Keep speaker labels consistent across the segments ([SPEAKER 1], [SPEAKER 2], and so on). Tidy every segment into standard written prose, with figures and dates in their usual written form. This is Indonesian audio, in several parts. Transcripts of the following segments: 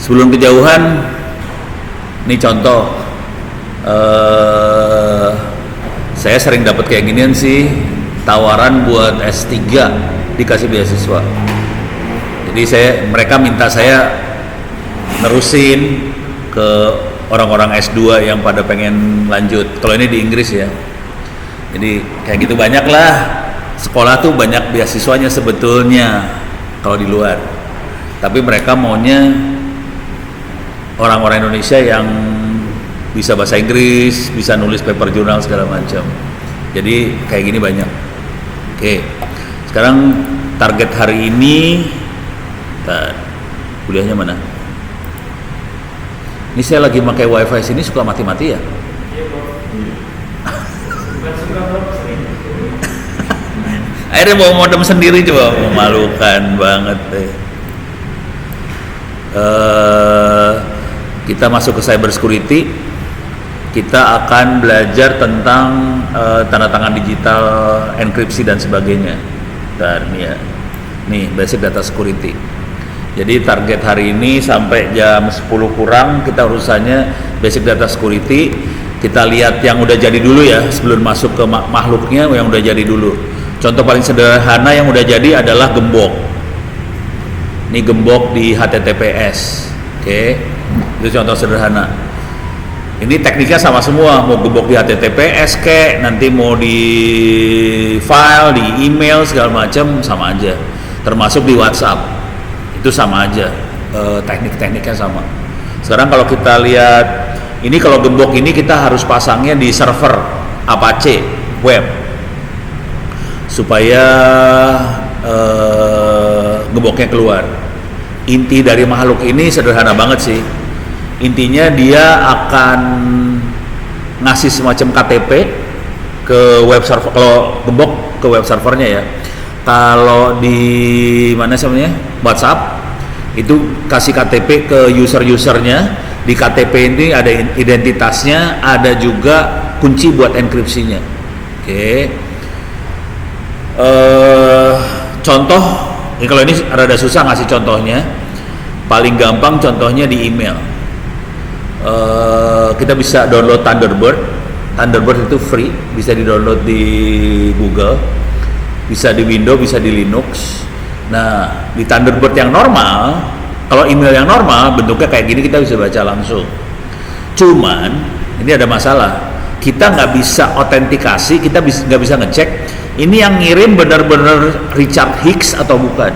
[SPEAKER 1] Sebelum kejauhan, ini contoh, saya sering dapat kayak ginian sih, tawaran buat S3 dikasih beasiswa. Jadi mereka minta saya nerusin ke orang-orang S2 yang pada pengen lanjut. Kalau ini di Inggris ya. Jadi kayak gitu banyak lah. Sekolah tuh banyak beasiswanya sebetulnya kalau di luar. Tapi mereka maunya orang-orang Indonesia yang bisa bahasa Inggris, bisa nulis paper jurnal segala macam. Jadi kayak gini banyak. Oke. Sekarang target hari ini, kuliahnya mana? Ini saya lagi pakai wifi sini suka mati-mati ya. Akhirnya bawa modem sendiri, coba, memalukan banget deh. Kita masuk ke cyber security. Kita akan belajar tentang tanda tangan digital, enkripsi dan sebagainya. Dan ini ya, nih basic data security. Jadi target hari ini sampai jam 10 kurang kita urusannya basic data security. Kita lihat yang udah jadi dulu ya, sebelum masuk ke makhluknya yang udah jadi dulu. Contoh paling sederhana yang udah jadi adalah gembok. Ini gembok di HTTPS. Oke. Itu contoh sederhana. Ini tekniknya sama semua, mau gembok di HTTPS nanti mau di file, di email segala macam sama aja. Termasuk di WhatsApp. Itu sama aja. Teknik-tekniknya sama. Sekarang kalau kita lihat ini, kalau gembok ini kita harus pasangnya di server Apache web supaya gemboknya keluar. Inti dari makhluk ini sederhana banget sih. Intinya dia akan ngasih semacam KTP ke web server. Kalau gembok ke web servernya ya. Kalau di mana namanya WhatsApp itu kasih KTP ke user-usernya. Di KTP ini ada identitasnya, ada juga kunci buat enkripsinya. Oke. Contoh, kalau ini rada susah ngasih contohnya. Paling gampang contohnya di email. Kita bisa download Thunderbird. Thunderbird itu free, bisa di-download di Google, bisa di Windows, bisa di Linux. Nah, di Thunderbird yang normal, kalau email yang normal bentuknya kayak gini kita bisa baca langsung. Cuman ini ada masalah, kita nggak bisa autentikasi, kita nggak bisa ngecek ini yang ngirim benar-benar Richard Hicks atau bukan,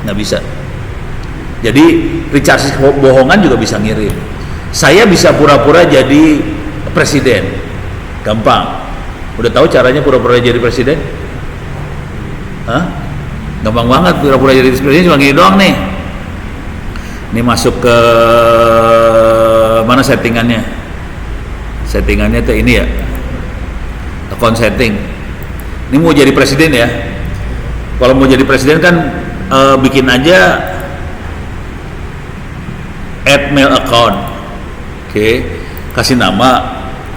[SPEAKER 1] nggak bisa. Jadi Richard Hicks bohongan juga bisa ngirim. Saya bisa pura-pura jadi presiden, gampang. Udah tahu caranya pura-pura jadi presiden? Hah? Gampang banget pura-pura jadi presiden, cuma gini doang nih. Ini masuk ke mana settingannya? Settingannya tuh ini ya, account setting. Ini mau jadi presiden ya. Kalau mau jadi presiden kan bikin aja add mail account. Oke, kasih nama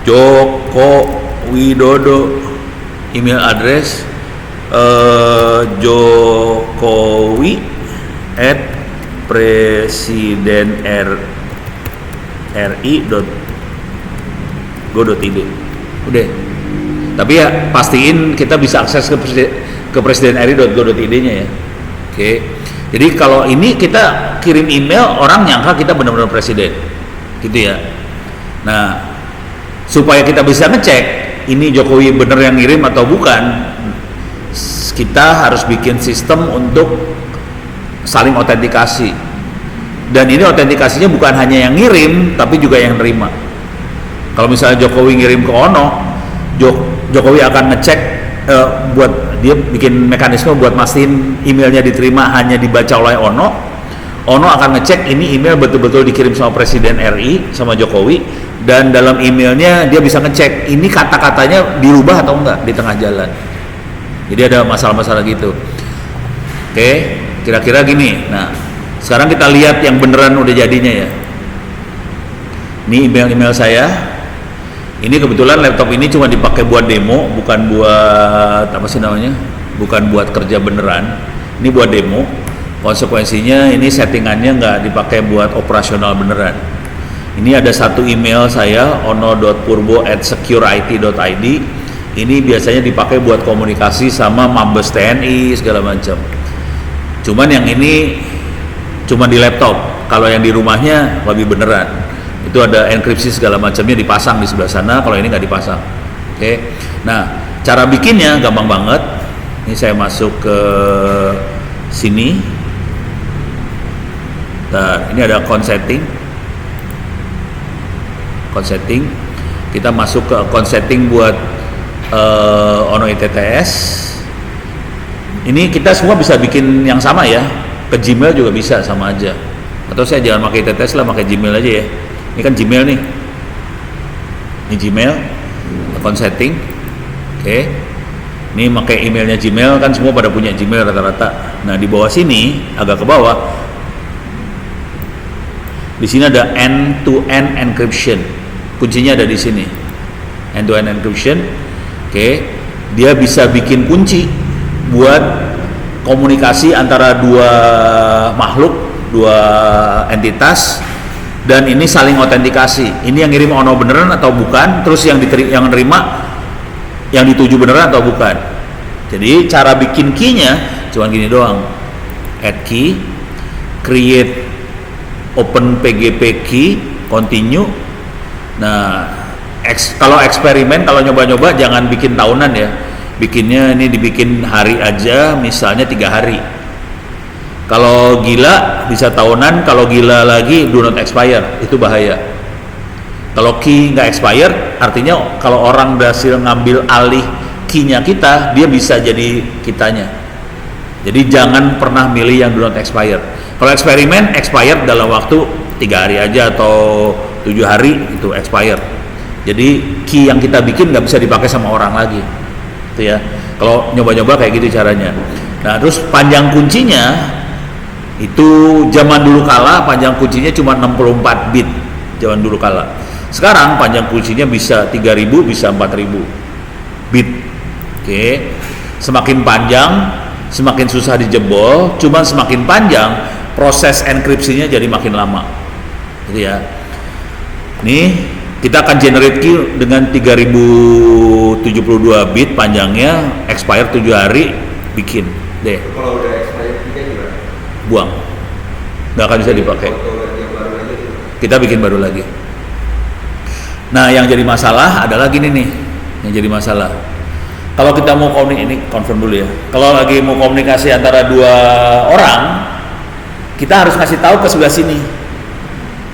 [SPEAKER 1] Joko Widodo, email address Jokowi @presiden ri.go.id. Udah. Tapi ya pastiin kita bisa akses ke presiden ri.go.id-nya ya. Oke. Jadi kalau ini kita kirim email, orang nyangka kita benar-benar presiden. Gitu ya. Nah, supaya kita bisa ngecek ini Jokowi bener yang ngirim atau bukan, kita harus bikin sistem untuk saling autentikasi. Dan ini autentikasinya bukan hanya yang ngirim, tapi juga yang nerima. Kalau misalnya Jokowi ngirim ke Ono, Jokowi akan ngecek, buat dia bikin mekanisme buat mastiin emailnya diterima hanya dibaca oleh Ono. Ono akan ngecek ini email betul-betul dikirim sama Presiden RI, sama Jokowi, dan dalam emailnya dia bisa ngecek ini kata-katanya dirubah atau enggak di tengah jalan. Jadi ada masalah-masalah gitu. Oke, kira-kira gini. Nah, sekarang kita lihat yang beneran udah jadinya ya. Ini email-email saya. Ini kebetulan laptop ini cuma dipakai buat demo, bukan buat apa sih namanya? Bukan buat kerja beneran. Ini buat demo. Konsekuensinya ini settingannya nggak dipakai buat operasional beneran. Ini ada satu email saya ono.purbo@securit.id. Ini biasanya dipakai buat komunikasi sama Mabes TNI segala macam. Cuman yang ini cuma di laptop. Kalau yang di rumahnya lebih beneran. Itu ada enkripsi segala macamnya dipasang di sebelah sana. Kalau ini nggak dipasang. Oke. Nah, cara bikinnya gampang banget. Ini saya masuk ke sini. Nah, ini ada account setting. Kita masuk ke account setting buat Ono ITTS. Ini kita semua bisa bikin yang sama ya. Ke Gmail juga bisa, sama aja. Atau saya jangan pakai ITTS lah, pakai Gmail aja ya. Ini kan Gmail nih. Ini Gmail, account setting. Oke. Ini pakai emailnya Gmail, kan semua pada punya Gmail rata-rata. Nah, di bawah sini, agak ke bawah, di sini ada end-to-end encryption. Kuncinya ada di sini. End-to-end encryption. Oke. Dia bisa bikin kunci buat komunikasi antara dua makhluk, dua entitas, dan ini saling autentikasi. Ini yang ngirim Ono beneran atau bukan, terus yang nerima yang dituju beneran atau bukan. Jadi cara bikin key-nya cuma gini doang. Add key, create open PGP key, continue. Nah, kalau eksperimen, kalau nyoba-nyoba jangan bikin tahunan ya. Bikinnya ini dibikin hari aja, misalnya 3 hari. Kalau gila bisa tahunan, kalau gila lagi do not expire, itu bahaya. Kalau key nggak expire, artinya kalau orang berhasil ngambil alih key-nya kita, dia bisa jadi kitanya. Jadi jangan pernah milih yang do not expire. Kalau eksperimen, expired dalam waktu 3 hari aja atau 7 hari itu expired. Jadi key yang kita bikin nggak bisa dipakai sama orang lagi, itu ya. Kalau nyoba-nyoba kayak gitu caranya. Nah, terus panjang kuncinya itu zaman dulu kala panjang kuncinya cuma 64 bit zaman dulu kala. Sekarang panjang kuncinya bisa 3000, bisa 4000 bit. Oke. Semakin panjang, semakin susah dijebol, cuman semakin panjang proses enkripsinya jadi makin lama, gitu ya. Nih kita akan generate key dengan 3072 bit panjangnya, expire 7 hari, bikin deh.
[SPEAKER 2] Kalau udah expire juga
[SPEAKER 1] buang, nggak akan bisa dipakai. Kita bikin baru lagi. Nah, yang jadi masalah adalah gini nih, yang jadi masalah. Kalau kita mau ini confirm dulu ya. Kalau lagi mau komunikasi antara dua orang, kita harus kasih tahu ke sebelah sini,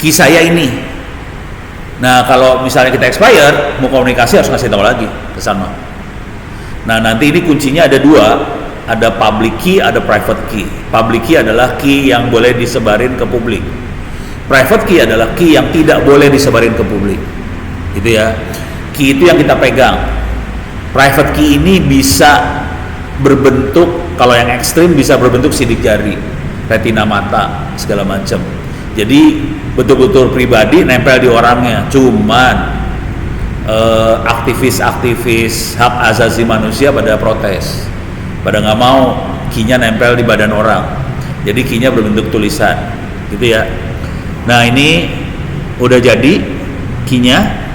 [SPEAKER 1] key saya ini. Nah, kalau misalnya kita expire, mau komunikasi harus kasih tahu lagi ke sana. Nah, nanti ini kuncinya ada 2, ada public key, ada private key. Public key adalah key yang boleh disebarin ke publik. Private key adalah key yang tidak boleh disebarin ke publik. Gitu ya. Key itu yang kita pegang. Private key ini bisa berbentuk, kalau yang ekstrim bisa berbentuk sidik jari, retina mata, segala macam. Jadi betul-betul pribadi nempel di orangnya. Cuman aktivis-aktivis hak asasi manusia pada protes, pada nggak mau key-nya nempel di badan orang. Jadi key-nya berbentuk tulisan, gitu ya. Nah, ini udah jadi key-nya.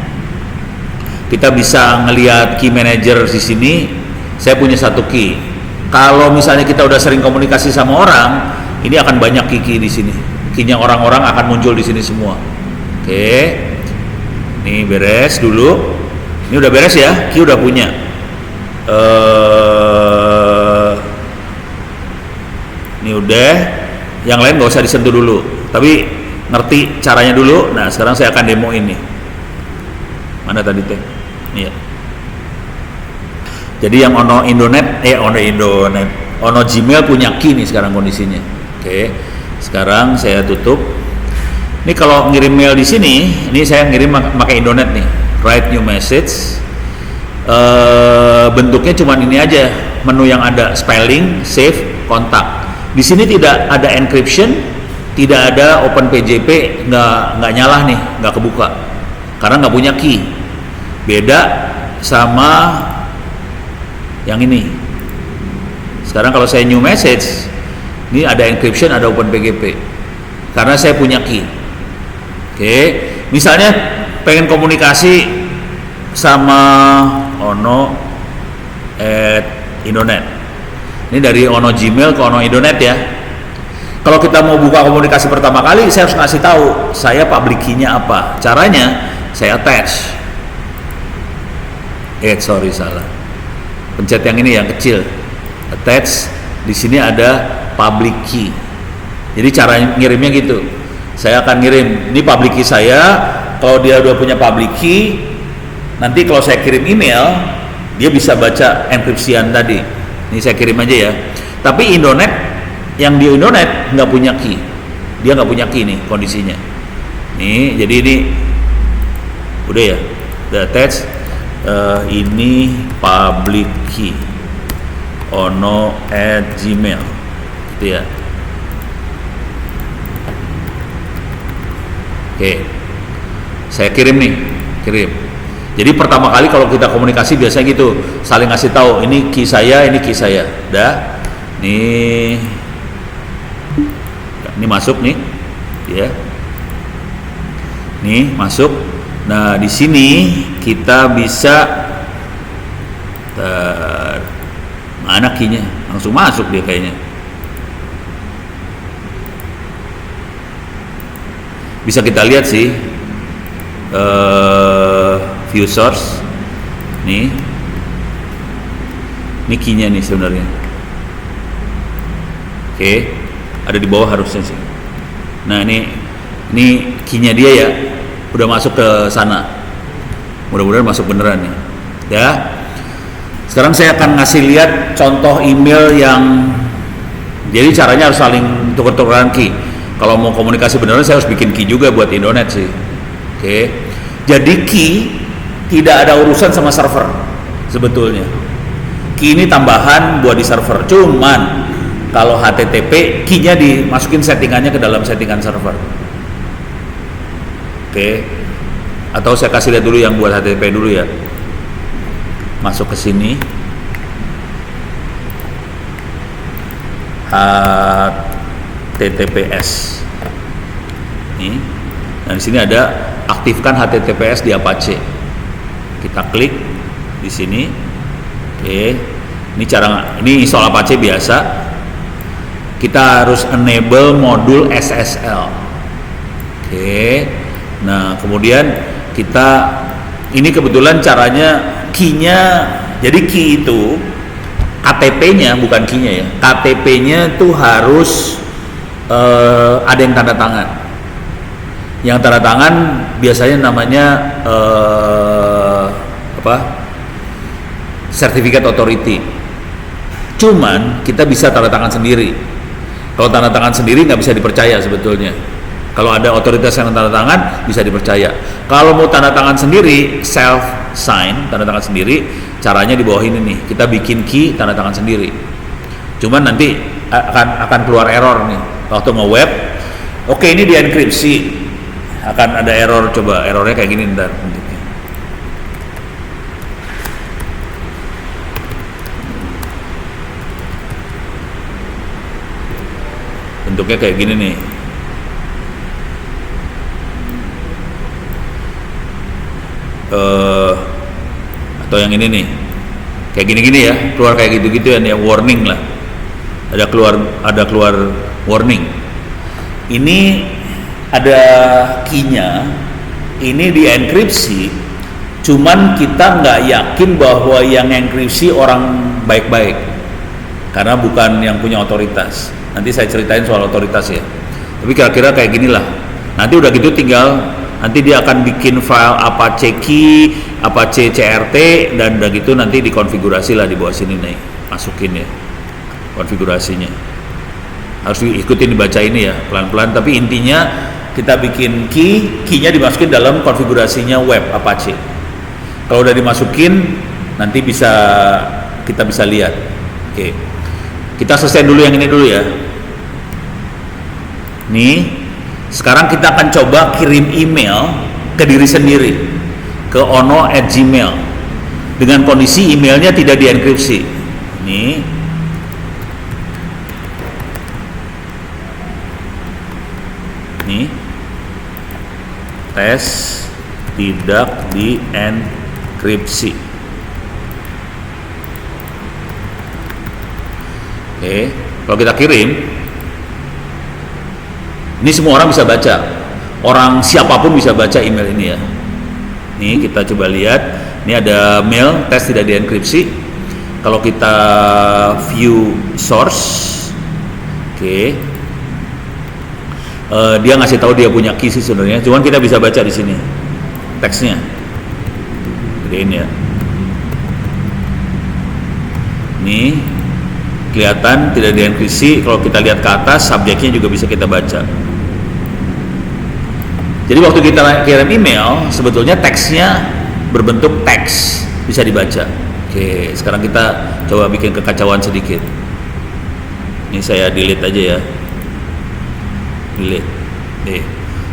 [SPEAKER 1] Kita bisa ngelihat key manager di sini. Saya punya 1 key. Kalau misalnya kita udah sering komunikasi sama orang, ini akan banyak key di sini. Key-nya orang-orang akan muncul di sini semua. Oke. Ini beres dulu. Ini udah beres ya. Key udah punya. Ini udah. Yang lain nggak usah disentuh dulu. Tapi ngerti caranya dulu. Nah, sekarang saya akan demo ini. Mana tadi teh? Iya. Jadi yang Ono Gmail punya key nih sekarang kondisinya. Oke. Sekarang saya tutup. Ini kalau ngirim mail di sini, ini saya ngirim pakai Indonet nih. Write new message. Bentuknya cuma ini aja. Menu yang ada spelling, save, kontak. Di sini tidak ada encryption, tidak ada open PGP, nggak nyala nih, nggak kebuka. Karena nggak punya key. Beda sama yang ini. Sekarang kalau saya new message Ini ada encryption, ada OpenPGP. Karena saya punya key. Oke, misalnya pengen komunikasi sama Ono @Indonet. Ini dari Ono Gmail ke Ono Indonet ya. Kalau kita mau buka komunikasi pertama kali, saya harus ngasih tahu saya public key-nya apa. Caranya saya attach. Sorry salah. Pencet yang ini yang kecil. Attach. Di sini ada public key. Jadi cara ngirimnya gitu. Saya akan ngirim ini public key saya. Kalau dia udah punya public key, nanti kalau saya kirim email, dia bisa baca enkripsian tadi. Ini saya kirim aja ya. Tapi Indonet, yang di Indonet nggak punya key. Dia nggak punya key nih kondisinya. Nih, jadi ini udah ya. Udah attach. Ini public key Ono @gmail gitu ya. Oke, saya kirim nih, kirim. Jadi pertama kali kalau kita komunikasi biasanya gitu, saling ngasih tahu ini key saya, ini key saya. Dah, nih, ini masuk nih, ya. Nih masuk. Nah di sini kita bisa mana key-nya, langsung masuk dia kayaknya. Bisa kita lihat sih view source nih, ini key-nya nih sebenarnya. Oke, ada di bawah harusnya sih. Nah ini key-nya dia ya, udah masuk ke sana. Mudah-mudahan masuk beneran nih ya. Sekarang saya akan ngasih lihat contoh email yang, jadi caranya harus saling tuker-tukeran key. Kalau mau komunikasi beneran saya harus bikin key juga buat Indonet sih. Oke. Jadi key tidak ada urusan sama server sebetulnya. Key ini tambahan buat di server. Cuman kalau HTTP key-nya dimasukin settingannya ke dalam settingan server. Oke. Atau saya kasih lihat dulu yang buat HTTP dulu ya. Masuk ke sini. HTTPS. Nih. Dan di sini ada aktifkan HTTPS di Apache. Kita klik di sini. Oke. Ini install Apache biasa. Kita harus enable modul SSL. Oke. Nah, kemudian ini kebetulan caranya key-nya, jadi key itu KTP-nya bukan key-nya ya. KTP-nya tuh harus ada yang tanda tangan. Yang tanda tangan biasanya namanya Certificate Authority. Cuman kita bisa tanda tangan sendiri. Kalau tanda tangan sendiri nggak bisa dipercaya sebetulnya. Kalau ada otoritas yang tanda tangan bisa dipercaya. Kalau mau tanda tangan sendiri, self sign, tanda tangan sendiri, caranya di bawah ini nih. Kita bikin key tanda tangan sendiri. Cuman nanti akan keluar error nih waktu nge-web. Oke, ini dienkripsi. Akan ada error, coba errornya kayak gini ntar bentuknya. Bentuknya kayak gini nih. Atau yang ini nih, kayak gini-gini ya, keluar kayak gitu-gitu ya, warning lah, ada keluar warning. Ini ada key-nya, ini dienkripsi, cuman kita nggak yakin bahwa yang enkripsi orang baik-baik, karena bukan yang punya otoritas. Nanti saya ceritain soal otoritas ya, tapi kira-kira kayak gini lah. Nanti udah gitu tinggal nanti dia akan bikin file Apache key, Apache CRT, dan udah gitu nanti dikonfigurasi lah di bawah sini nih, masukin ya konfigurasinya. Harus diikutin, dibaca ini ya pelan-pelan, tapi intinya kita bikin key-nya dimasukin dalam konfigurasinya web Apache. Kalau udah dimasukin nanti kita bisa lihat. Oke. Kita selesai dulu yang ini dulu ya. Nih. Sekarang kita akan coba kirim email ke diri sendiri, ke ono@gmail, dengan kondisi emailnya tidak dienkripsi. Ini Nih, tes tidak dienkripsi. Oke, kalau kita kirim, ini semua orang bisa baca. Orang siapapun bisa baca email ini ya. Nih kita coba lihat, ini ada mail tes tidak dienkripsi. Kalau kita view source, oke, dia ngasih tahu dia punya key sih sebenarnya. Cuman kita bisa baca di sini teksnya. Gedein ya. Nih kelihatan tidak dienkripsi. Kalau kita lihat ke atas, subjeknya juga bisa kita baca. Jadi waktu kita kirim email, sebetulnya teksnya berbentuk teks, bisa dibaca. Oke, sekarang kita coba bikin kekacauan sedikit. Ini saya delete aja ya. Delete. Nih,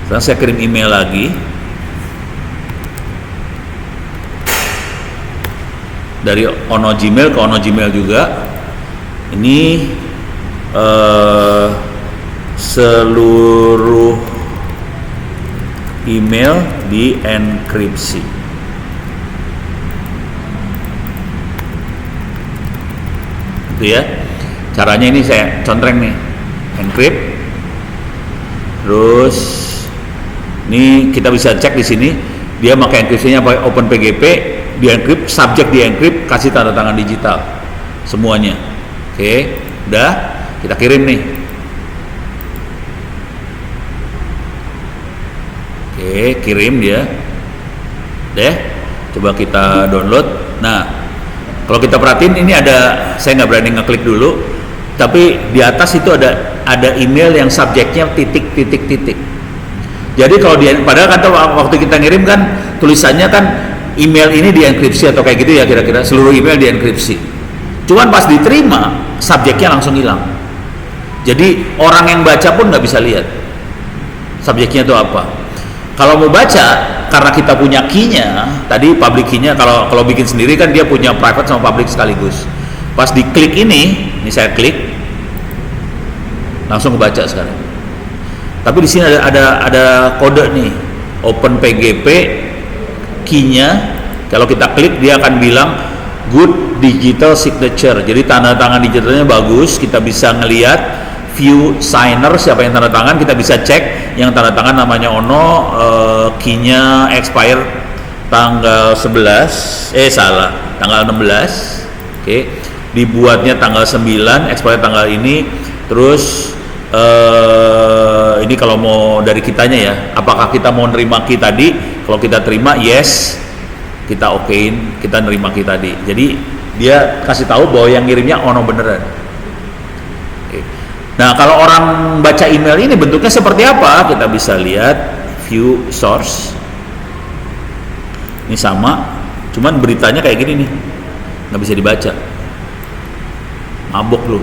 [SPEAKER 1] sekarang saya kirim email lagi. Dari Ono Gmail ke Ono Gmail juga. Ini seluruh email dienkripsi. Itu ya. Caranya ini saya contreng nih. Encrypt. Terus ini kita bisa cek di sini dia pakai enkripsinya pakai OpenPGP, diencrypt, subjek diencrypt, kasih tanda tangan digital semuanya. Oke, udah kita kirim nih. Oke, kirim dia. Deh, coba kita download. Nah, kalau kita perhatiin ini ada, saya nggak berani ngeklik dulu, tapi di atas itu ada email yang subjeknya titik. Jadi kalau dia, padahal kan waktu kita ngirim kan tulisannya kan email ini dienkripsi atau kayak gitu ya kira-kira, seluruh email dienkripsi. Cuman pas diterima subjeknya langsung hilang. Jadi orang yang baca pun nggak bisa lihat subjeknya itu apa. Kalau mau baca, karena kita punya key-nya, tadi public key-nya, kalau bikin sendiri kan dia punya private sama public sekaligus. Pas diklik ini saya klik, langsung kebaca sekarang. Tapi di sini ada kode nih, OpenPGP key-nya. Kalau kita klik dia akan bilang good digital signature. Jadi tanda tangan digitalnya bagus, kita bisa ngelihat view signer siapa yang tanda tangan, kita bisa cek yang tanda tangan namanya Ono, key-nya expire tanggal 11, tanggal 16. Oke. Dibuatnya tanggal 9, expire tanggal ini. Terus ini kalau mau dari kitanya ya, apakah kita mau nerima key tadi? Kalau kita terima yes, kita okein, kita nerima key tadi. Jadi dia kasih tahu bahwa yang ngirimnya Ono beneran. Nah, kalau orang baca email ini bentuknya seperti apa? Kita bisa lihat view source. Ini sama, cuman beritanya kayak gini nih, nggak bisa dibaca. Mabok lu,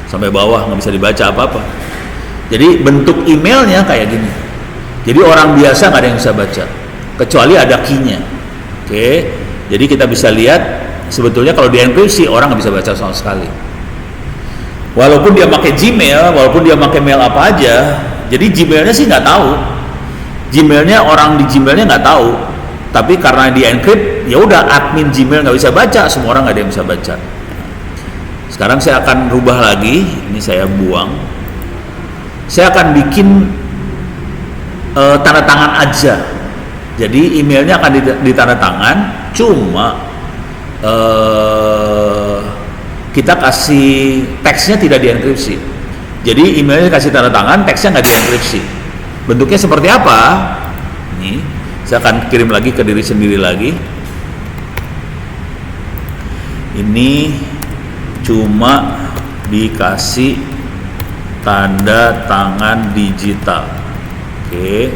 [SPEAKER 1] sampai bawah nggak bisa dibaca apa-apa. Jadi bentuk emailnya kayak gini. Jadi orang biasa nggak ada yang bisa baca, kecuali ada key-nya. Oke, jadi kita bisa lihat sebetulnya kalau dienkripsi orang nggak bisa baca sama sekali. Walaupun dia pakai Gmail, walaupun dia pakai mail apa aja, jadi Gmailnya sih nggak tahu. Gmailnya orang di Gmailnya nggak tahu, tapi karena di encrypt, ya udah admin Gmail nggak bisa baca, semua orang nggak ada yang bisa baca. Sekarang saya akan rubah lagi, ini saya buang. Saya akan bikin tanda tangan aja. Jadi emailnya akan ditanda tangan, cuma kita kasih teksnya tidak dienkripsi. Jadi emailnya kasih tanda tangan, teksnya nggak dienkripsi. Bentuknya seperti apa? Ini saya akan kirim lagi ke diri sendiri lagi. Ini cuma dikasih tanda tangan digital. Oke.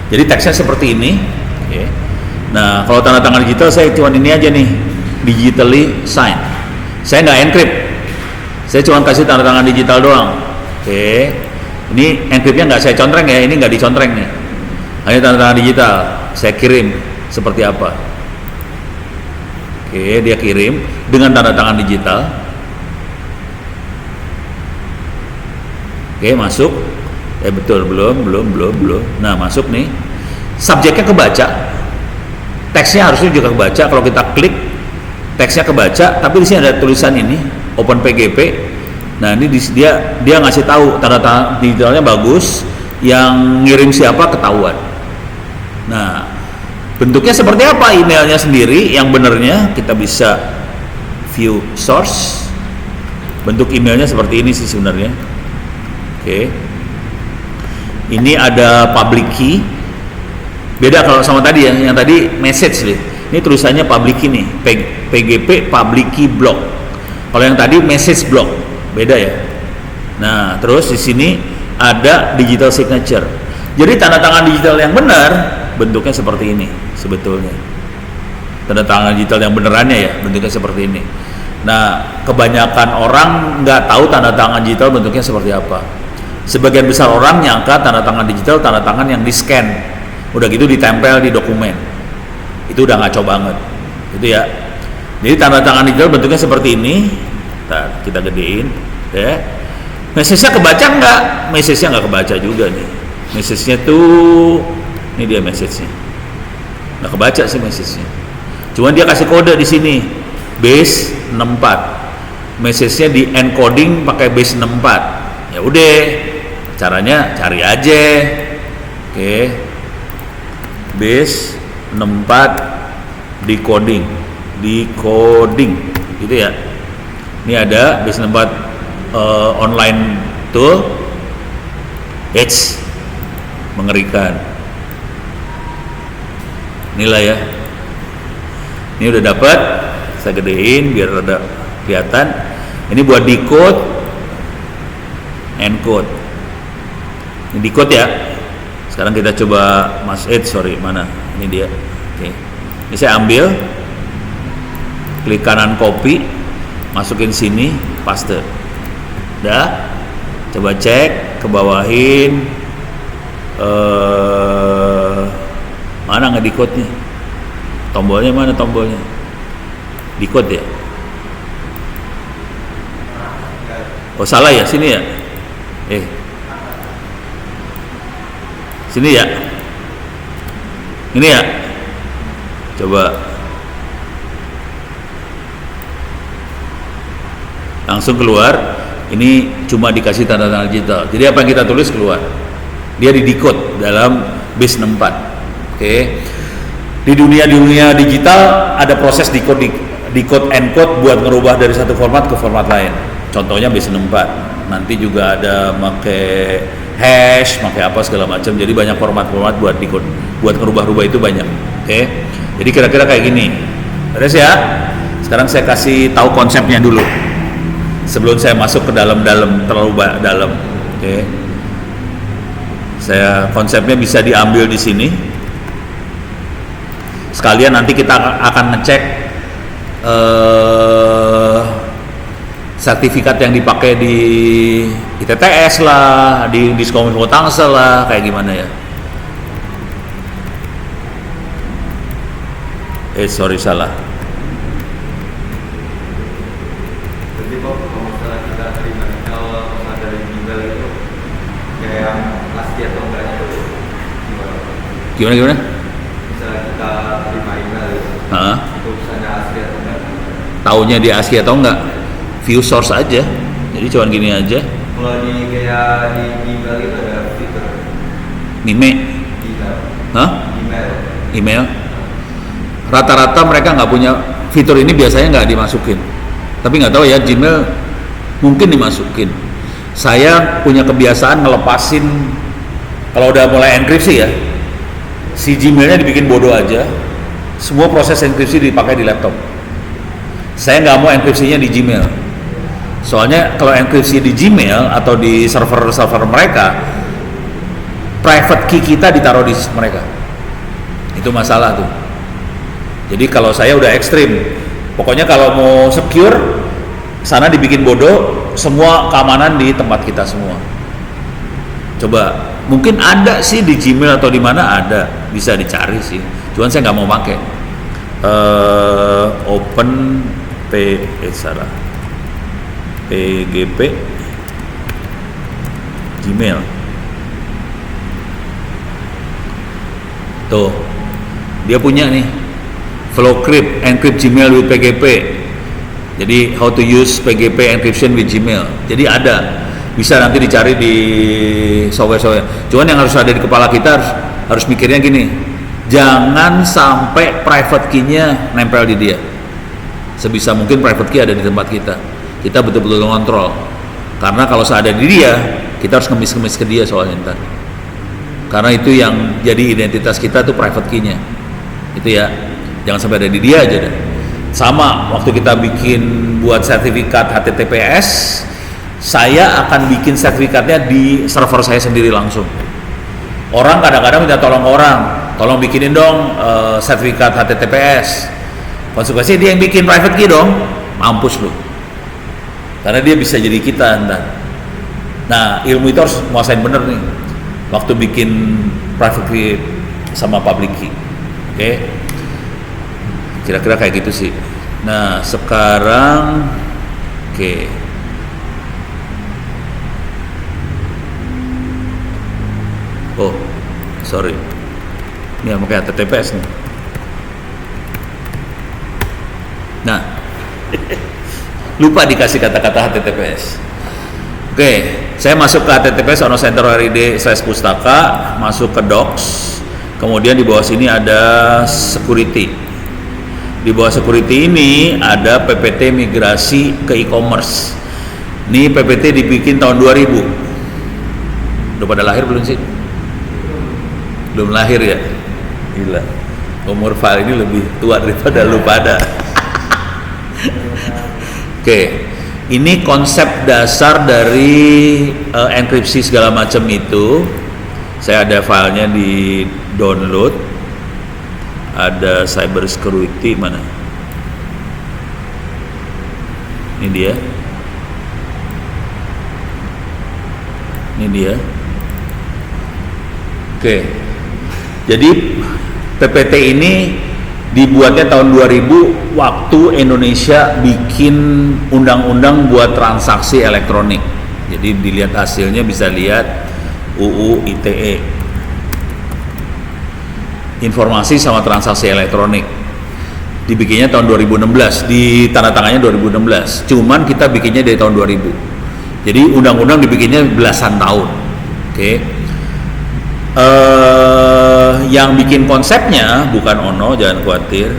[SPEAKER 1] Jadi teksnya seperti ini. Oke. Nah, kalau tanda tangan digital saya cuma ini aja nih, digitally sign. Saya nggak encrypt, saya cuma kasih tanda tangan digital doang. Oke, ini encryptnya nggak saya contreng ya, ini nggak dicontreng nih. Hanya tanda tangan digital, saya kirim seperti apa. Oke, dia kirim dengan tanda tangan digital. Oke, masuk. Betul, belum. Nah, masuk nih. Subjeknya kebaca. Teksnya harusnya juga kebaca. Kalau kita klik, teksnya kebaca, tapi di sini ada tulisan ini, Open PGP. Nah, ini dia ngasih tahu tanda-tanda digitalnya bagus, yang ngirim siapa ketahuan. Nah, bentuknya seperti apa emailnya sendiri? Yang benernya kita bisa view source. Bentuk emailnya seperti ini sih sebenarnya. Oke. Ini ada public key. Beda kalau sama tadi ya, yang tadi message nih. Ini tulisannya public key nih, PGP public key block. Kalau yang tadi message block, beda ya. Nah, terus di sini ada digital signature. Jadi tanda tangan digital yang benar bentuknya seperti ini sebetulnya. Tanda tangan digital yang benerannya ya bentuknya seperti ini. Nah, kebanyakan orang nggak tahu tanda tangan digital bentuknya seperti apa. Sebagian besar orang nyangka tanda tangan digital tanda tangan yang di-scan, udah gitu ditempel di dokumen. Itu udah ngaco banget, gitu ya. Jadi tanda tangan digital bentuknya seperti ini. Ntar kita gedein, ya. Message-nya kebaca nggak? Message-nya nggak kebaca juga nih. Message-nya tuh, ini dia message-nya. Nggak kebaca sih message-nya. Cuman dia kasih kode di sini, base 64. Message-nya di encoding pakai base 64. Ya udah, caranya cari aja. Oke. Base 64 decoding, gitu ya. Ini ada base 64 online tool. Mengerikan. Inilah ya. Ini udah dapat. Saya gedein biar ada kelihatan. Ini buat decode, encode. Ini decode ya. Sekarang kita coba mana? Ini dia. Oke. Ini saya ambil, klik kanan copy, masukin sini, paste. Udah. Coba cek, ke bawahin. Mana nge-decode-nya? Tombolnya mana tombolnya? Decode ya? Oh salah ya, sini ya? Sini ya? Ini ya? Coba langsung keluar. Ini cuma dikasih tanda tangan digital. Jadi apa yang kita tulis keluar. Dia di decode dalam base 64. Oke. Di dunia digital ada proses decode encode buat ngerubah dari satu format ke format lain. Contohnya base 64. Nanti juga ada pakai hash, pakai apa segala macam. Jadi banyak format-format buat decode, buat ngerubah-rubah itu banyak. Oke. Jadi kira-kira kayak gini. Beres ya? Sekarang saya kasih tahu konsepnya dulu. Sebelum saya masuk ke terlalu dalam. Oke. Konsepnya bisa diambil di sini. Sekalian nanti kita akan ngecek sertifikat yang dipakai di ITTS lah, di Diskominfo Tangsel lah, kayak gimana ya. Salah.
[SPEAKER 2] Jadi kok kalau misalnya kita terima email dari email itu kayak yang asli atau enggaknya itu
[SPEAKER 1] Gimana?
[SPEAKER 2] Misalnya kita terima email itu misalnya asli atau enggak?
[SPEAKER 1] Taunya dia asli atau enggak? View source aja. Jadi cuman gini aja.
[SPEAKER 2] Kalau di email itu ada fitur
[SPEAKER 1] Email. Email. Rata-rata mereka nggak punya fitur ini, biasanya nggak dimasukin. Tapi nggak tahu ya, Gmail mungkin dimasukin. Saya punya kebiasaan ngelepasin kalau udah mulai enkripsi ya, si Gmailnya dibikin bodoh aja. Semua proses enkripsi dipakai di laptop. Saya nggak mau enkripsinya di Gmail. Soalnya kalau enkripsi di Gmail atau di server mereka, private key kita ditaruh di mereka. Itu masalah tuh. Jadi kalau saya udah ekstrim, pokoknya kalau mau secure, sana dibikin bodoh, semua keamanan di tempat kita semua. Coba, mungkin ada sih di Gmail atau di mana ada, bisa dicari sih. Cuman saya nggak mau pakai. PGP Gmail. Tuh, dia punya nih Flowcrypt, encrypt Gmail with PGP. Jadi how to use PGP encryption with Gmail. Jadi ada, bisa nanti dicari di software. Cuman yang harus ada di kepala kita harus mikirnya gini, jangan sampai private key-nya nempel di dia. Sebisa mungkin private key ada di tempat kita. Kita betul-betul ngontrol. Karena kalau ada di dia, kita harus ngemis-ngemis ke dia soalnya ntar. Karena itu yang jadi identitas kita tuh private key-nya. Itu ya, jangan sampai ada di dia aja deh. Sama waktu kita bikin buat sertifikat HTTPS, saya akan bikin sertifikatnya di server saya sendiri langsung. Orang kadang-kadang minta tolong tolong bikinin dong sertifikat HTTPS. Konsekuensinya dia yang bikin private key dong, mampus lu. Karena dia bisa jadi kita ntar. Nah, ilmu itu harus nguasain bener nih waktu bikin private key sama public key. Oke? Kira-kira kayak gitu sih. Nah, sekarang oke. Oh, sorry. Ini yang pakai HTTPS nih. Nah, lupa dikasih kata-kata HTTPS. Oke, saya masuk ke HTTPS onocenter.id/pustaka, masuk ke docs, kemudian di bawah sini ada security. Di bawah security ini ada PPT migrasi ke e-commerce. Ini PPT dibikin tahun 2000. Udah pada lahir belum sih? Belum lahir ya? Gila, umur file ini lebih tua daripada lu pada. Oke, ini konsep dasar dari enkripsi segala macam itu. Saya ada filenya di download. Ada cyber security mana? Ini dia. Ini dia. Oke. Jadi PPT ini dibuatnya tahun 2000 waktu Indonesia bikin undang-undang buat transaksi elektronik. Jadi dilihat hasilnya, bisa lihat UU ITE, informasi sama transaksi elektronik, dibikinnya tahun 2016, ditandatangannya 2016. Cuman kita bikinnya dari tahun 2000. Jadi undang-undang dibikinnya belasan tahun. Oke. Yang bikin konsepnya bukan Ono, jangan khawatir.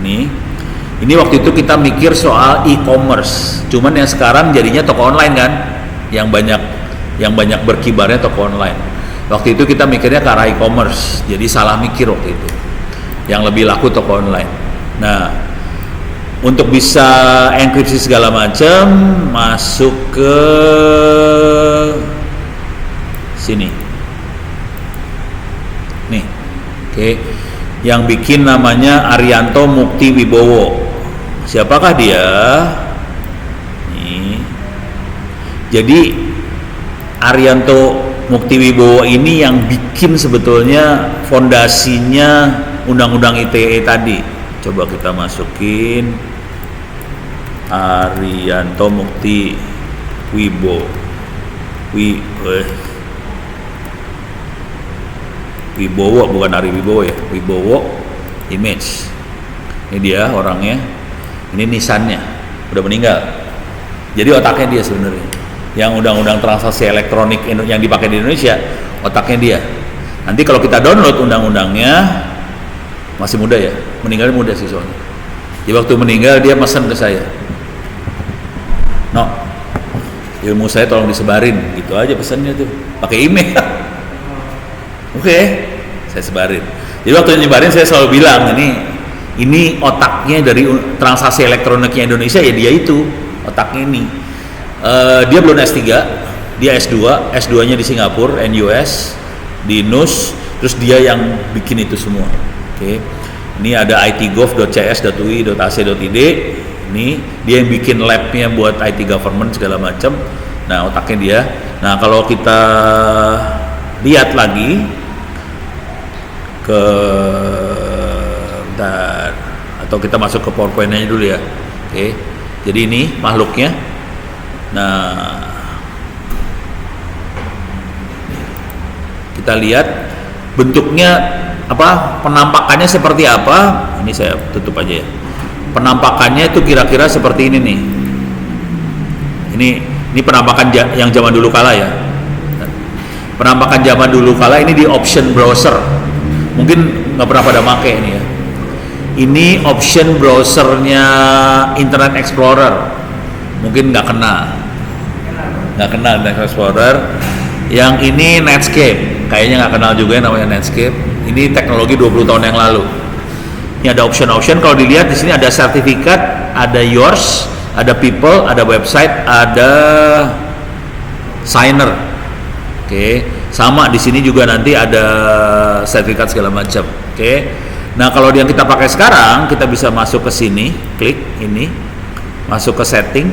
[SPEAKER 1] Ini waktu itu kita mikir soal e-commerce. Cuman yang sekarang jadinya toko online kan, yang banyak berkibarnya toko online. Waktu itu kita mikirnya ke arah e-commerce, jadi salah mikir waktu itu. Yang lebih laku toko online. Nah, untuk bisa enkripsi segala macam, masuk ke sini. Nih, oke. Yang bikin namanya Arianto Mukti Wibowo. Siapakah dia? Nih. Jadi Arianto Mukti Wibowo ini yang bikin sebetulnya fondasinya Undang-Undang ITE tadi. Coba kita masukin Arianto Mukti Wibowo. Wibowo, bukan Ari Wibowo ya. Wibowo image. Ini dia orangnya. Ini nisannya. Udah meninggal. Jadi otaknya dia sebenarnya. Yang undang-undang transaksi elektronik yang dipakai di Indonesia, otaknya dia. Nanti kalau kita download undang-undangnya, masih muda ya, meninggalnya muda sih soalnya. Jadi waktu meninggal dia pesan ke saya, "No, ilmu saya tolong disebarin," gitu aja pesannya tuh, pakai email. Oke, saya sebarin. Jadi waktu nyebarin saya selalu bilang, ini otaknya dari transaksi elektroniknya Indonesia ya, dia itu otaknya ini. Dia belum S3, dia S2, S2-nya di Singapura, NUS, di NUS, terus dia yang bikin itu semua. Oke. Ini ada itgov.cs.ui.ac.id. Ini dia yang bikin lab-nya buat IT government segala macam. Nah, otaknya dia. Nah, kalau kita lihat lagi ke bentar, atau kita masuk ke PowerPoint-nya dulu ya. Oke. Jadi ini makhluknya. Nah, kita lihat bentuknya apa, penampakannya seperti apa. Ini saya tutup aja ya. Penampakannya itu kira-kira seperti ini nih. Ini penampakan yang zaman dulu kala ya. Penampakan zaman dulu kala ini di option browser. Mungkin nggak pernah pada make ini ya. Ini option browsernya Internet Explorer. Mungkin nggak kena Internet Explorer. Yang ini Netscape. Kayaknya nggak kenal juga yang namanya Netscape. Ini teknologi 20 tahun yang lalu. Ini ada option. Kalau dilihat di sini ada sertifikat, ada yours, ada people, ada website, ada signer. Oke, sama di sini juga nanti ada sertifikat segala macam. Oke. Nah, kalau yang kita pakai sekarang, kita bisa masuk ke sini, klik ini, masuk ke setting.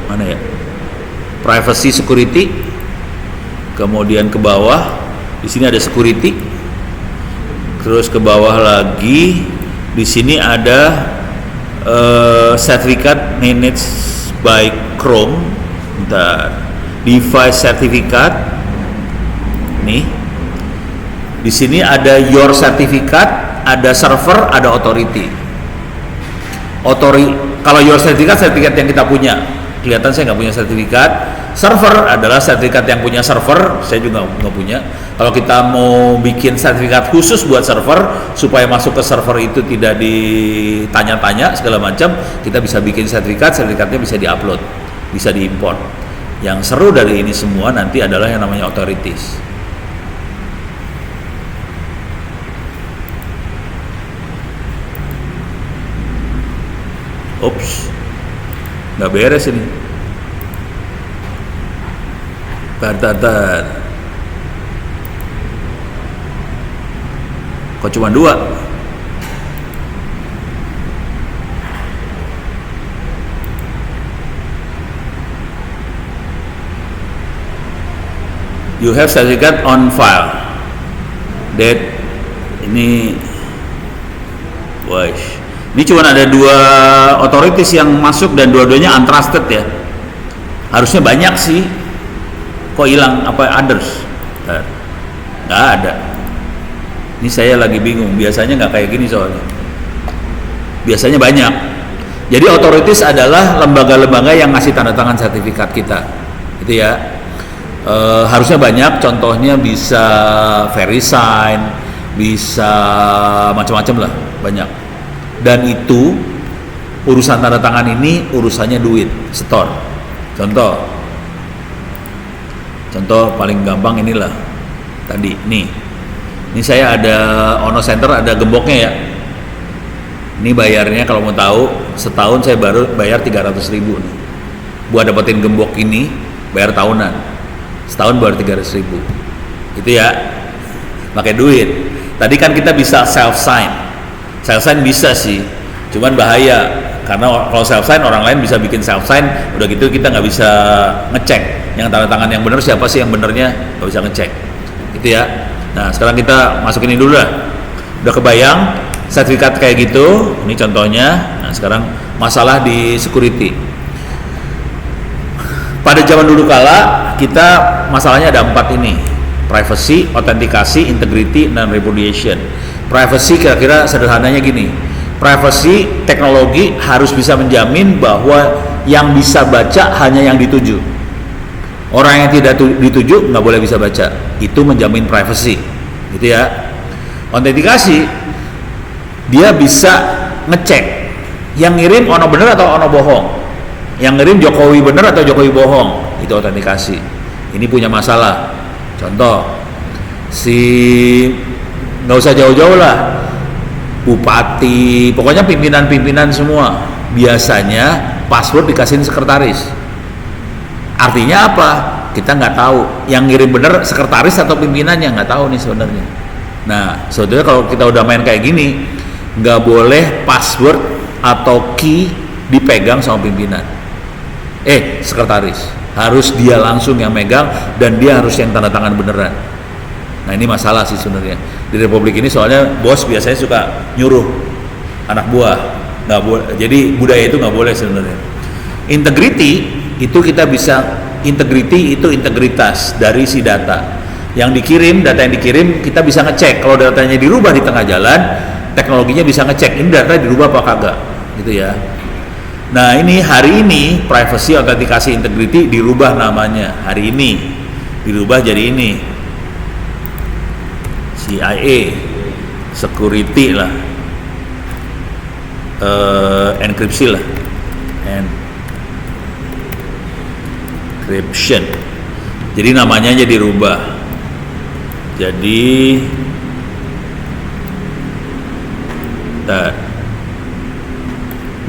[SPEAKER 1] Mana ya? Privacy security. Kemudian ke bawah, di sini ada security. Terus ke bawah lagi, di sini ada sertifikat managed by Chrome. Bentar. Device certificate. Nih. Di sini ada your certificate, ada server, ada authority. Kalau your sertifikat yang kita punya. Kelihatan saya nggak punya sertifikat. Server adalah sertifikat yang punya server, saya juga nggak punya. Kalau kita mau bikin sertifikat khusus buat server supaya masuk ke server itu tidak ditanya-tanya segala macam, kita bisa bikin sertifikatnya bisa diupload, bisa diimport. Yang seru dari ini semua nanti adalah yang namanya authorities. Ups, nggak beres ini. Tar. Kok cuma 2? You have certificate on file. That ini, wash. Ini cuma ada 2 authorities yang masuk dan dua-duanya untrusted ya. Harusnya banyak sih. Kok hilang apa others? Nggak ada. Ini saya lagi bingung. Biasanya nggak kayak gini soalnya. Biasanya banyak. Jadi authorities adalah lembaga-lembaga yang ngasih tanda tangan sertifikat kita. Itu ya. Harusnya banyak. Contohnya bisa VeriSign, bisa macam-macam lah, banyak. Dan itu urusan tanda tangan ini urusannya duit, store. Contoh paling gampang inilah tadi nih. Ini saya ada Ono Center, ada gemboknya ya. Ini bayarnya kalau mau tahu setahun saya baru bayar 300.000 nih. Buat dapetin gembok ini bayar tahunan. Setahun baru 300.000. Itu ya. Pakai duit. Tadi kan kita bisa self sign. Self sign bisa sih. Cuman bahaya karena kalau self sign orang lain bisa bikin self sign, udah gitu kita nggak bisa ngecek yang tanda tangan yang benar siapa sih yang benernya, nggak bisa ngecek gitu ya. Nah sekarang kita masukin ini dulu lah. Udah kebayang sertifikat kayak gitu, ini contohnya. Nah sekarang masalah di security. Pada zaman dulu kala kita masalahnya ada 4 ini: privacy, autentikasi, integrity, dan repudiation. Privacy kira-kira sederhananya gini. Privacy teknologi harus bisa menjamin bahwa yang bisa baca hanya yang dituju. Orang yang tidak dituju nggak boleh bisa baca. Itu menjamin privacy, gitu ya. Autentikasi dia bisa ngecek yang ngirim ono bener atau ono bohong, yang ngirim Jokowi bener atau Jokowi bohong. Itu autentikasi. Ini punya masalah. Contoh, nggak usah jauh-jauh lah. Bupati, pokoknya pimpinan-pimpinan semua biasanya password dikasihin sekretaris. Artinya apa? Kita nggak tahu yang ngirim bener sekretaris atau pimpinannya, nggak tahu nih sebenarnya. Nah sebetulnya kalau kita udah main kayak gini, nggak boleh password atau key dipegang sama pimpinan. Sekretaris harus dia langsung yang megang dan dia harus yang tanda tangan beneran. Nah ini masalah sih sebenarnya di Republik ini, soalnya bos biasanya suka nyuruh anak buah, nggak boleh. Jadi budaya itu nggak boleh sebenarnya. Integrity itu kita bisa, integrity itu integritas dari si data yang dikirim, data yang dikirim kita bisa ngecek. Kalau datanya dirubah di tengah jalan, teknologinya bisa ngecek ini data dirubah apa kagak, gitu ya. Nah ini hari ini privacy autentikasi integrity dirubah namanya, hari ini dirubah jadi ini CIA security lah, enkripsi lah, encryption. Jadi namanya aja dirubah. Jadi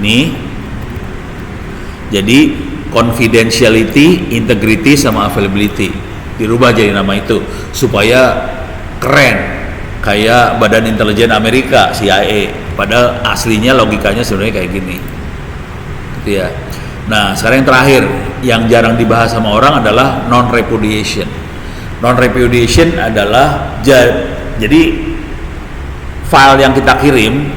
[SPEAKER 1] nih, jadi confidentiality, integrity sama availability dirubah jadi nama itu supaya keren kayak Badan Intelijen Amerika CIA, padahal aslinya logikanya sebenarnya kayak gini, gitu ya. Nah sekarang yang terakhir yang jarang dibahas sama orang adalah non repudiation. Non repudiation adalah jadi file yang kita kirim,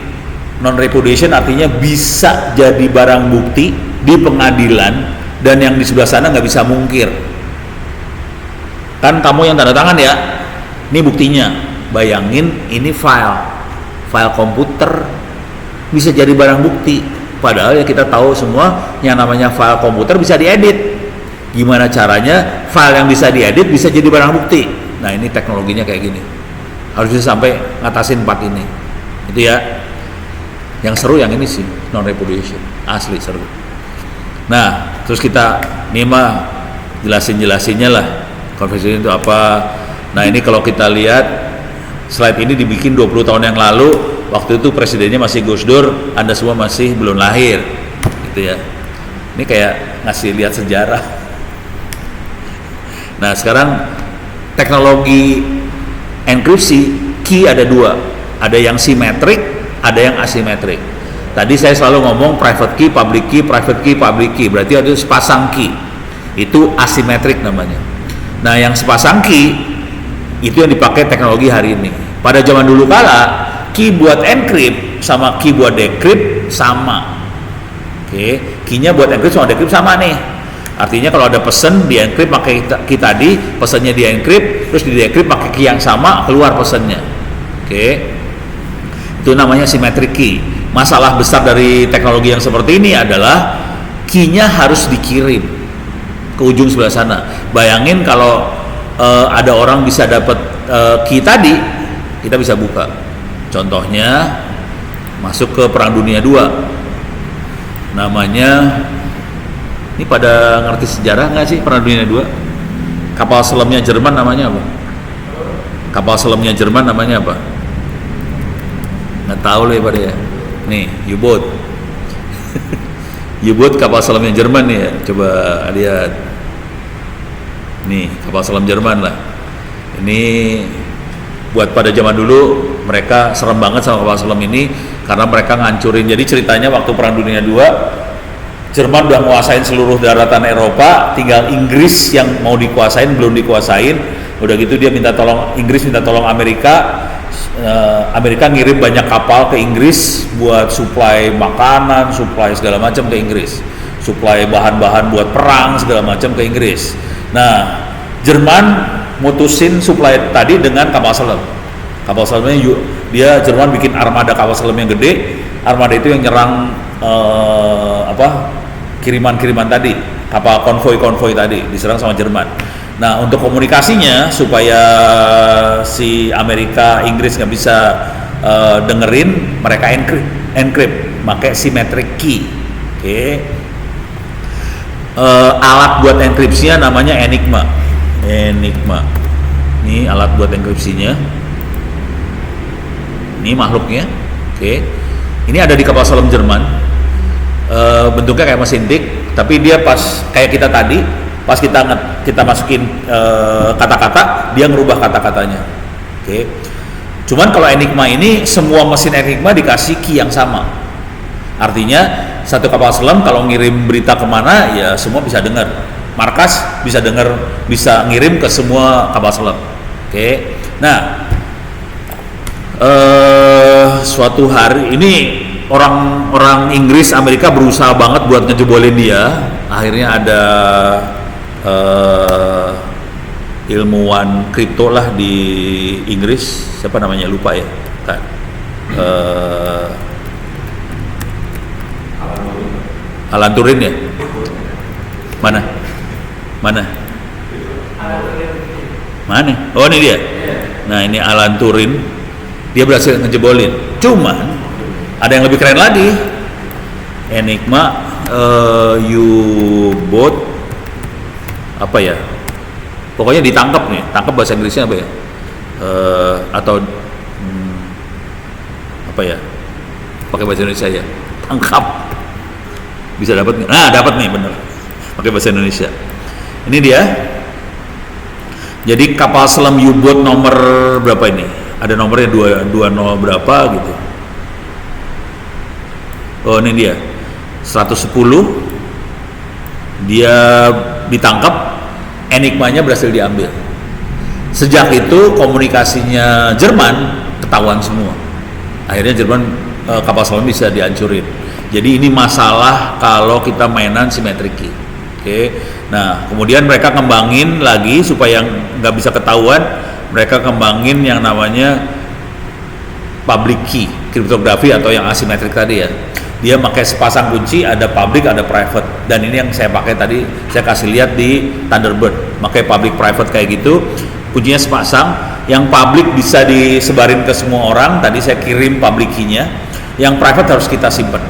[SPEAKER 1] non repudiation artinya bisa jadi barang bukti di pengadilan dan yang di sebelah sana nggak bisa mungkir. Kan kamu yang tanda tangan ya, ini buktinya. Bayangin ini file komputer bisa jadi barang bukti. Padahal ya kita tahu semua yang namanya file komputer bisa diedit. Gimana caranya file yang bisa diedit bisa jadi barang bukti? Nah ini teknologinya kayak gini. Harus bisa sampai ngatasin 4 ini. Itu ya. Yang seru yang ini sih, non repudiation. Asli seru. Nah, terus kita nih mah jelasinnya lah. Konvensi itu apa? Nah, ini kalau kita lihat slide ini dibikin 20 tahun yang lalu, waktu itu presidennya masih Gus Dur, Anda semua masih belum lahir. Gitu ya. Ini kayak ngasih lihat sejarah. Nah, sekarang teknologi enkripsi key ada 2. Ada yang simetrik, ada yang asimetrik. Tadi saya selalu ngomong private key, public key, private key, public key. Berarti ada sepasang key. Itu asimetrik namanya. Nah, yang sepasang key itu yang dipakai teknologi hari ini. Pada zaman dulu kala, key buat encrypt sama key buat decrypt sama. Oke, key-nya buat encrypt sama decrypt sama nih. Artinya kalau ada pesan di encrypt pakai key tadi, pesannya di encrypt, terus di decrypt pakai key yang sama, keluar pesannya. Oke. Itu namanya symmetric key. Masalah besar dari teknologi yang seperti ini adalah key-nya harus dikirim ke ujung sebelah sana. Bayangin kalau ada orang bisa dapat key tadi, kita bisa buka. Contohnya masuk ke Perang Dunia II. Namanya, ini pada ngerti sejarah nggak sih Perang Dunia II? Kapal selamnya Jerman namanya apa? Kapal selamnya Jerman namanya apa? Nggak tahu lah ya pada ya. Nih, U-boat. U-boat kapal selamnya Jerman nih ya. Coba lihat. Nih, kapal selam Jerman lah. Ini buat pada zaman dulu mereka serem banget sama kapal selam ini karena mereka ngancurin. Jadi ceritanya waktu Perang Dunia II, Jerman udah menguasain seluruh daratan Eropa, tinggal Inggris yang mau dikuasain, belum dikuasain. Udah gitu dia minta tolong, Inggris minta tolong Amerika. Amerika ngirim banyak kapal ke Inggris buat suplai makanan, suplai segala macam ke Inggris, suplai bahan-bahan buat perang segala macam ke Inggris. Nah, Jerman mutusin suplai tadi dengan kapal selam. Kapal selamnya dia Jerman bikin armada kapal selam yang gede. Armada itu yang nyerang kiriman-kiriman tadi, kapal konvoi tadi diserang sama Jerman. Nah, untuk komunikasinya supaya si Amerika, Inggris nggak bisa dengerin, mereka encrypt, pakai symmetric key. Oke. Alat buat enkripsinya namanya Enigma. Ini alat buat enkripsinya. Ini makhluknya. Oke. Ini ada di kapal selam Jerman. Bentuknya kayak mesin tik, tapi dia pas kayak kita tadi. Pas kita masukin kata-kata, dia ngerubah kata-katanya. Oke. Cuman kalau Enigma ini, semua mesin Enigma dikasih key yang sama. Artinya satu kapal selam kalau ngirim berita kemana, ya semua bisa dengar. Markas bisa dengar, bisa ngirim ke semua kapal selam. Oke. Nah, suatu hari ini orang Inggris, Amerika berusaha banget buat ngejebolin dia. Akhirnya ada ilmuwan kripto lah di Inggris, siapa namanya lupa ya. Alan Turing ya? Mana? Oh ini dia. Nah ini Alan Turing, dia berhasil ngejebolin. Cuman ada yang lebih keren lagi. Enigma U-boat apa ya? Pokoknya ditangkap nih. Tangkap bahasa Inggrisnya apa ya? Atau apa ya? Pakai bahasa Indonesia ya. Tangkap. Bisa dapat nggak? Nah dapat nih bener. Pakai bahasa Indonesia. Ini dia. Jadi kapal selam U-boat nomor berapa ini? Ada nomornya 20 berapa gitu. Oh ini dia 110. Dia ditangkap, enigmanya berhasil diambil. Sejak itu komunikasinya Jerman ketahuan semua. Akhirnya Jerman kapal selam bisa dihancurin. Jadi ini masalah kalau kita mainan symmetric key. Oke. Nah kemudian mereka kembangin lagi supaya nggak bisa ketahuan. Mereka kembangin yang namanya public key, kriptografi atau yang asimetrik tadi ya. Dia pakai sepasang kunci, ada public, ada private. Dan ini yang saya pakai tadi, saya kasih lihat di Thunderbird. Pakai public private kayak gitu, kuncinya sepasang. Yang public bisa disebarin ke semua orang. Tadi saya kirim public key-nya. Yang private harus kita simpan.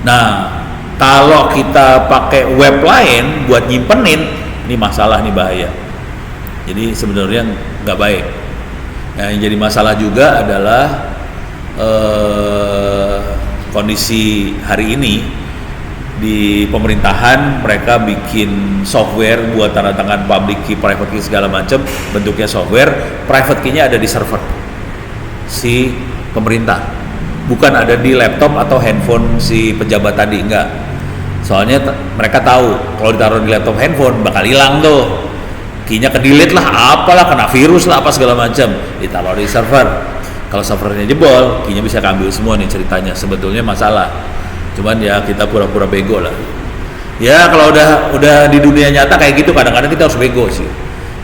[SPEAKER 1] Nah, kalau kita pakai web lain buat nyimpenin, ini masalah, nih bahaya. Jadi sebenarnya nggak baik. Yang jadi masalah juga adalah kondisi hari ini di pemerintahan, mereka bikin software buat tanda tangan public key, private key segala macam, bentuknya software. Private key-nya ada di server si pemerintah, bukan ada di laptop atau handphone si pejabat tadi, enggak. Soalnya mereka tahu kalau ditaruh di laptop handphone bakal hilang tuh, key-nya ke-delete lah, apalah, kena virus lah, apa segala macam, ditaruh di server. Kalau servernya jebol, key-nya bisa keambil semua nih ceritanya. Sebetulnya masalah, cuman ya kita pura-pura bego lah. Ya kalau udah di dunia nyata kayak gitu, kadang-kadang kita harus bego sih.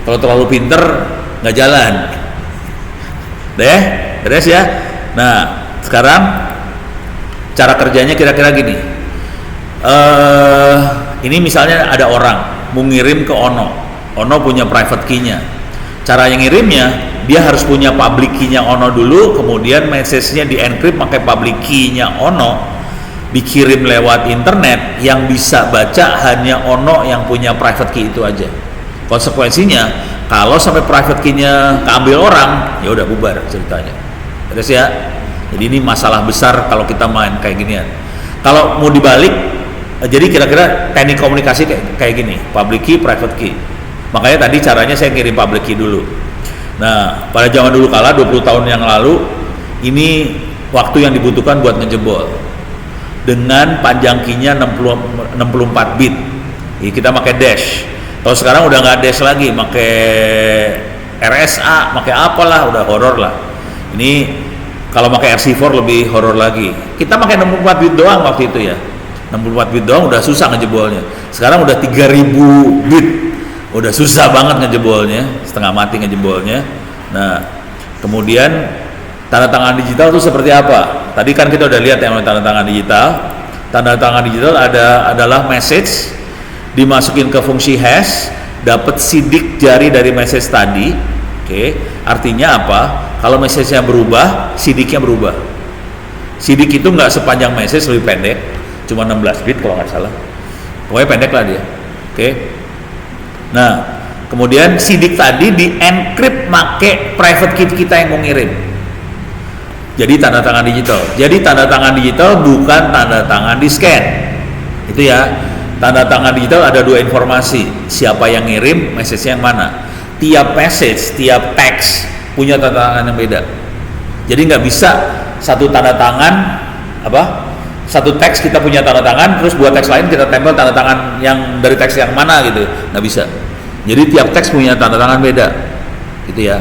[SPEAKER 1] Kalau terlalu pinter nggak jalan. Deh, beres ya. Nah sekarang cara kerjanya kira-kira gini. Ini misalnya ada orang mau ngirim ke Ono punya private key-nya. Cara yang ngirimnya, dia harus punya public key-nya Ono dulu, kemudian message-nya di-encrypt pakai public key-nya Ono, dikirim lewat internet, yang bisa baca hanya Ono yang punya private key itu aja. Konsekuensinya, kalau sampai private key-nya keambil orang, ya udah bubar ceritanya. Terus ya, jadi ini masalah besar kalau kita main kayak ginian. Kalau mau dibalik, jadi kira-kira teknik komunikasi kayak gini, public key, private key. Makanya tadi caranya saya kirim public key dulu. Nah, pada zaman dulu kala 20 tahun yang lalu, ini waktu yang dibutuhkan buat ngejebol. Dengan panjang key-nya 64 bit. Jadi kita pakai dash. Kalau sekarang udah nggak dash lagi, pakai RSA, pakai apalah, udah horor lah. Ini kalau pakai RC4 lebih horor lagi. Kita pakai 64 bit doang waktu itu ya. 64 bit doang udah susah ngejebolnya. Sekarang udah 3000 bit. Udah susah banget ngejebolnya, setengah mati ngejebolnya. Nah, kemudian tanda tangan digital itu seperti apa? Tadi kan kita udah lihat yang tanda tangan digital. Tanda tangan digital adalah message dimasukin ke fungsi hash, dapat sidik jari dari message tadi. Oke, artinya apa? Kalau message-nya berubah, sidiknya berubah. Sidik itu nggak sepanjang message, lebih pendek, cuma 16 bit kalau nggak salah. Pokoknya pendek lah dia. Oke. Nah, kemudian sidik tadi di-encrypt make private key kita yang mau ngirim. Jadi tanda tangan digital. Jadi tanda tangan digital bukan tanda tangan di scan. Itu ya. Tanda tangan digital ada dua informasi. Siapa yang ngirim, message yang mana. Tiap message, tiap teks punya tanda tangan yang beda. Jadi nggak bisa satu tanda tangan satu teks kita punya tanda tangan, terus buat teks lain kita tempel tanda tangan yang dari teks yang mana gitu, nggak bisa. Jadi tiap teks punya tanda tangan beda, gitu ya.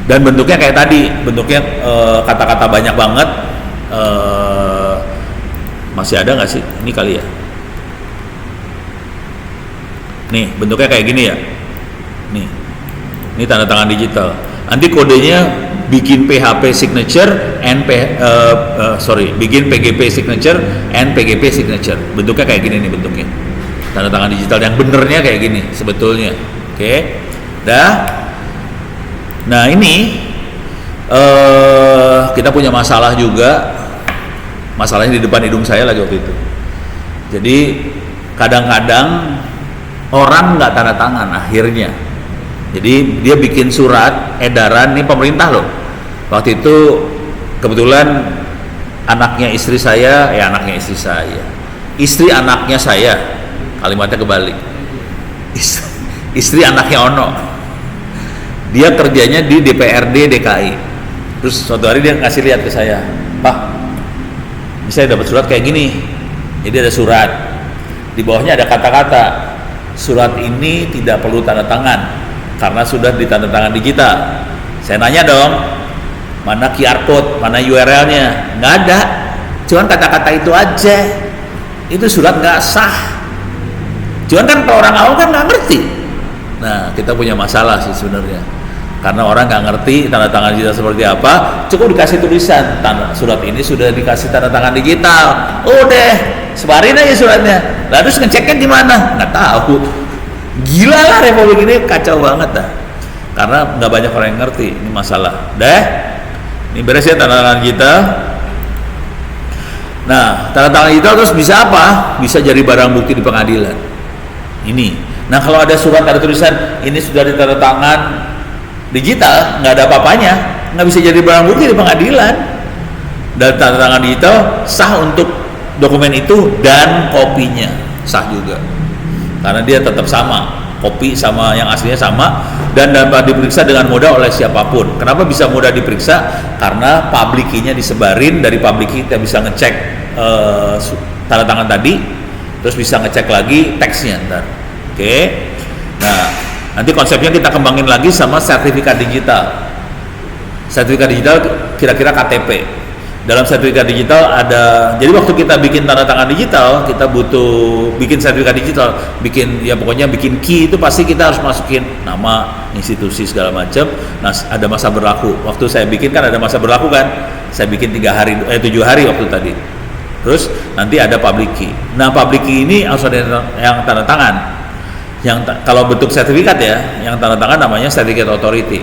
[SPEAKER 1] Dan bentuknya kayak tadi, bentuknya kata-kata banyak banget, Masih ada nggak sih? Ini kali ya. Nih, bentuknya kayak gini ya. Nih. Ini tanda tangan digital. Nanti kodenya bikin PHP signature and bikin PGP signature and PGP signature. Bentuknya kayak gini nih bentuknya. Tanda tangan digital yang benernya kayak gini sebetulnya. Oke. Nah, ini kita punya masalah juga. Masalahnya di depan hidung saya lagi waktu itu. Jadi kadang-kadang orang nggak tanda tangan akhirnya. Jadi dia bikin surat edaran, ini pemerintah loh. Waktu itu kebetulan anaknya istri saya, istri anaknya saya, kalimatnya kebalik. Istri anaknya Ono. Dia kerjanya di DPRD DKI. Terus suatu hari dia ngasih lihat ke saya, Pak, saya dapat surat kayak gini. Jadi ada surat, di bawahnya ada kata-kata, surat ini tidak perlu tanda tangan karena sudah ditandatangan digital. Saya nanya dong, mana QR code, mana URL-nya? Nggak ada, cuman kata-kata itu aja. Itu surat nggak sah. Cuman kan kalau orang awam kan nggak ngerti. Nah, kita punya masalah sih sebenarnya, karena orang nggak ngerti tanda tangan digital seperti apa. Cukup dikasih tulisan, surat ini sudah dikasih tanda tangan digital. Udah, sebarin aja suratnya. Lalu terus ngeceknya gimana? Nggak tahu. Gila lah Republik ini, kacau banget dah. Karena nggak banyak orang yang ngerti ini masalah. Ini beres ya tanda tangan digital. Nah, tanda tangan digital terus bisa apa? Bisa jadi barang bukti di pengadilan. Ini. Nah, kalau ada surat ada tulisan ini sudah ditanda tangan digital, nggak ada apa-apanya, nggak bisa jadi barang bukti di pengadilan. Dan tanda tangan digital sah untuk dokumen itu dan kopinya sah juga, karena dia tetap sama, kopi sama yang aslinya sama, dan dapat diperiksa dengan mudah oleh siapapun. Kenapa bisa mudah diperiksa? Karena public key-nya disebarin, dari public key kita bisa ngecek tanda tangan tadi, terus bisa ngecek lagi teksnya ntar. Oke. Nah, nanti konsepnya kita kembangin lagi sama sertifikat digital. Sertifikat digital kira-kira KTP. Dalam sertifikat digital ada, jadi waktu kita bikin tanda tangan digital, kita butuh bikin sertifikat digital, pokoknya bikin key itu pasti kita harus masukin nama, institusi segala macam. Nah, ada masa berlaku. Waktu saya bikin kan ada masa berlaku kan. Saya bikin 7 hari waktu tadi. Terus nanti ada public key. Nah, public key ini harus ada yang tanda tangan. Kalau bentuk sertifikat ya, yang tanda tangan namanya certificate authority.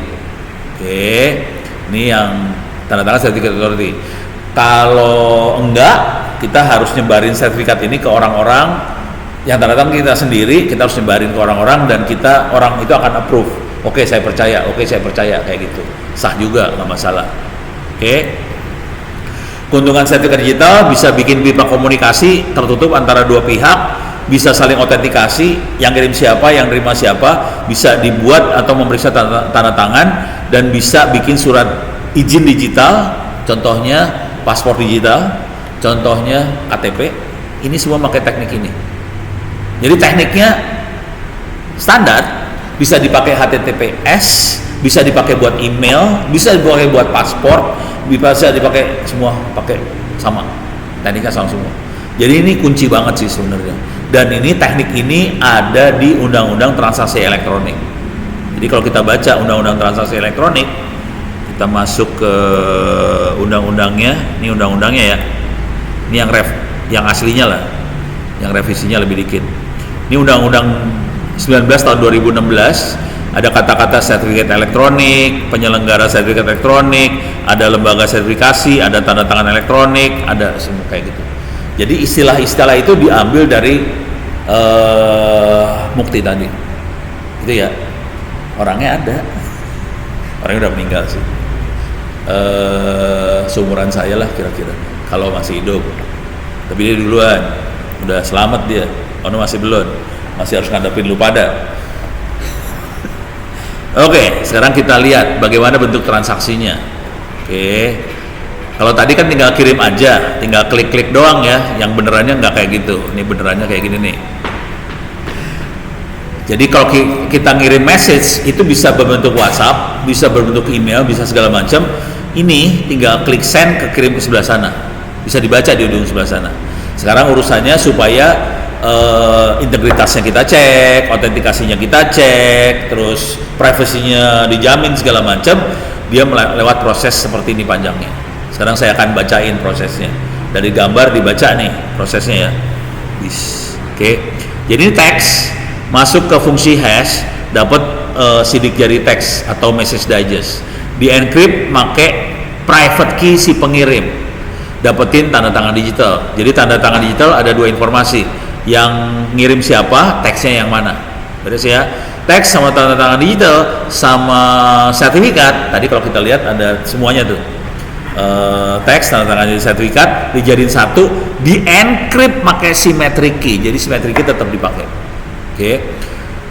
[SPEAKER 1] Oke. Ini yang tanda tangan certificate authority. Kalau enggak, kita harus nyebarin sertifikat ini ke orang-orang yang tanda tangan kita sendiri. Kita harus nyebarin ke orang-orang dan orang itu akan approve. Oke, saya percaya, kayak gitu. Sah juga, nggak masalah. Oke. Keuntungan sertifikat digital bisa bikin pipa komunikasi tertutup antara dua pihak, bisa saling autentikasi, yang kirim siapa, yang terima siapa, bisa dibuat atau memeriksa tanda tangan, dan bisa bikin surat izin digital, contohnya paspor digital, contohnya KTP. Ini semua pakai teknik ini. Jadi tekniknya standar, bisa dipakai HTTPS, bisa dipakai buat email, bisa dipakai buat paspor, bisa dipakai semua, pakai sama, tekniknya sama semua. Jadi ini kunci banget sih sebenarnya. Dan ini teknik ini ada di Undang-Undang Transaksi Elektronik. Jadi kalau kita baca Undang-Undang Transaksi Elektronik, kita masuk ke undang-undangnya. Ini undang-undangnya ya. Ini yang aslinya lah. Yang revisinya lebih dikit. Ini Undang-Undang 19 tahun 2016. Ada kata-kata sertifikat elektronik, penyelenggara sertifikat elektronik, ada lembaga sertifikasi, ada tanda tangan elektronik, ada semua kayak gitu. Jadi istilah-istilah itu diambil dari Mukti tadi. Itu ya. Orangnya ada. Orangnya udah meninggal sih. Seumuran saya lah kira-kira, kalau masih hidup. Tapi dia duluan, udah selamat dia. Ono masih belum, masih harus ngadepin lu pada. Oke, sekarang kita lihat bagaimana bentuk transaksinya. Oke, kalau tadi kan tinggal kirim aja, tinggal klik-klik doang ya. Yang benerannya nggak kayak gitu. Ini benerannya kayak gini nih. Jadi kalau kita ngirim message itu bisa berbentuk WhatsApp, bisa berbentuk email, bisa segala macam. Ini tinggal klik send, kirim ke sebelah sana. Bisa dibaca di ujung sebelah sana. Sekarang urusannya supaya integritasnya kita cek, autentikasinya kita cek, terus privasinya dijamin segala macam, dia lewat proses seperti ini panjangnya. Sekarang saya akan bacain prosesnya. Dari gambar dibaca nih prosesnya ya. Oke. Jadi ini teks masuk ke fungsi hash, dapat sidik jari teks atau message digest. Di encrypt pakai private key si pengirim. Dapetin tanda tangan digital. Jadi tanda tangan digital ada dua informasi. Yang ngirim siapa, teksnya yang mana. Beres ya. Teks sama tanda tangan digital sama sertifikat. Tadi kalau kita lihat ada semuanya tuh. Teks, tanda tangan sertifikat dijadiin satu, di encrypt pakai symmetric key. Jadi symmetric key tetap dipakai. Oke.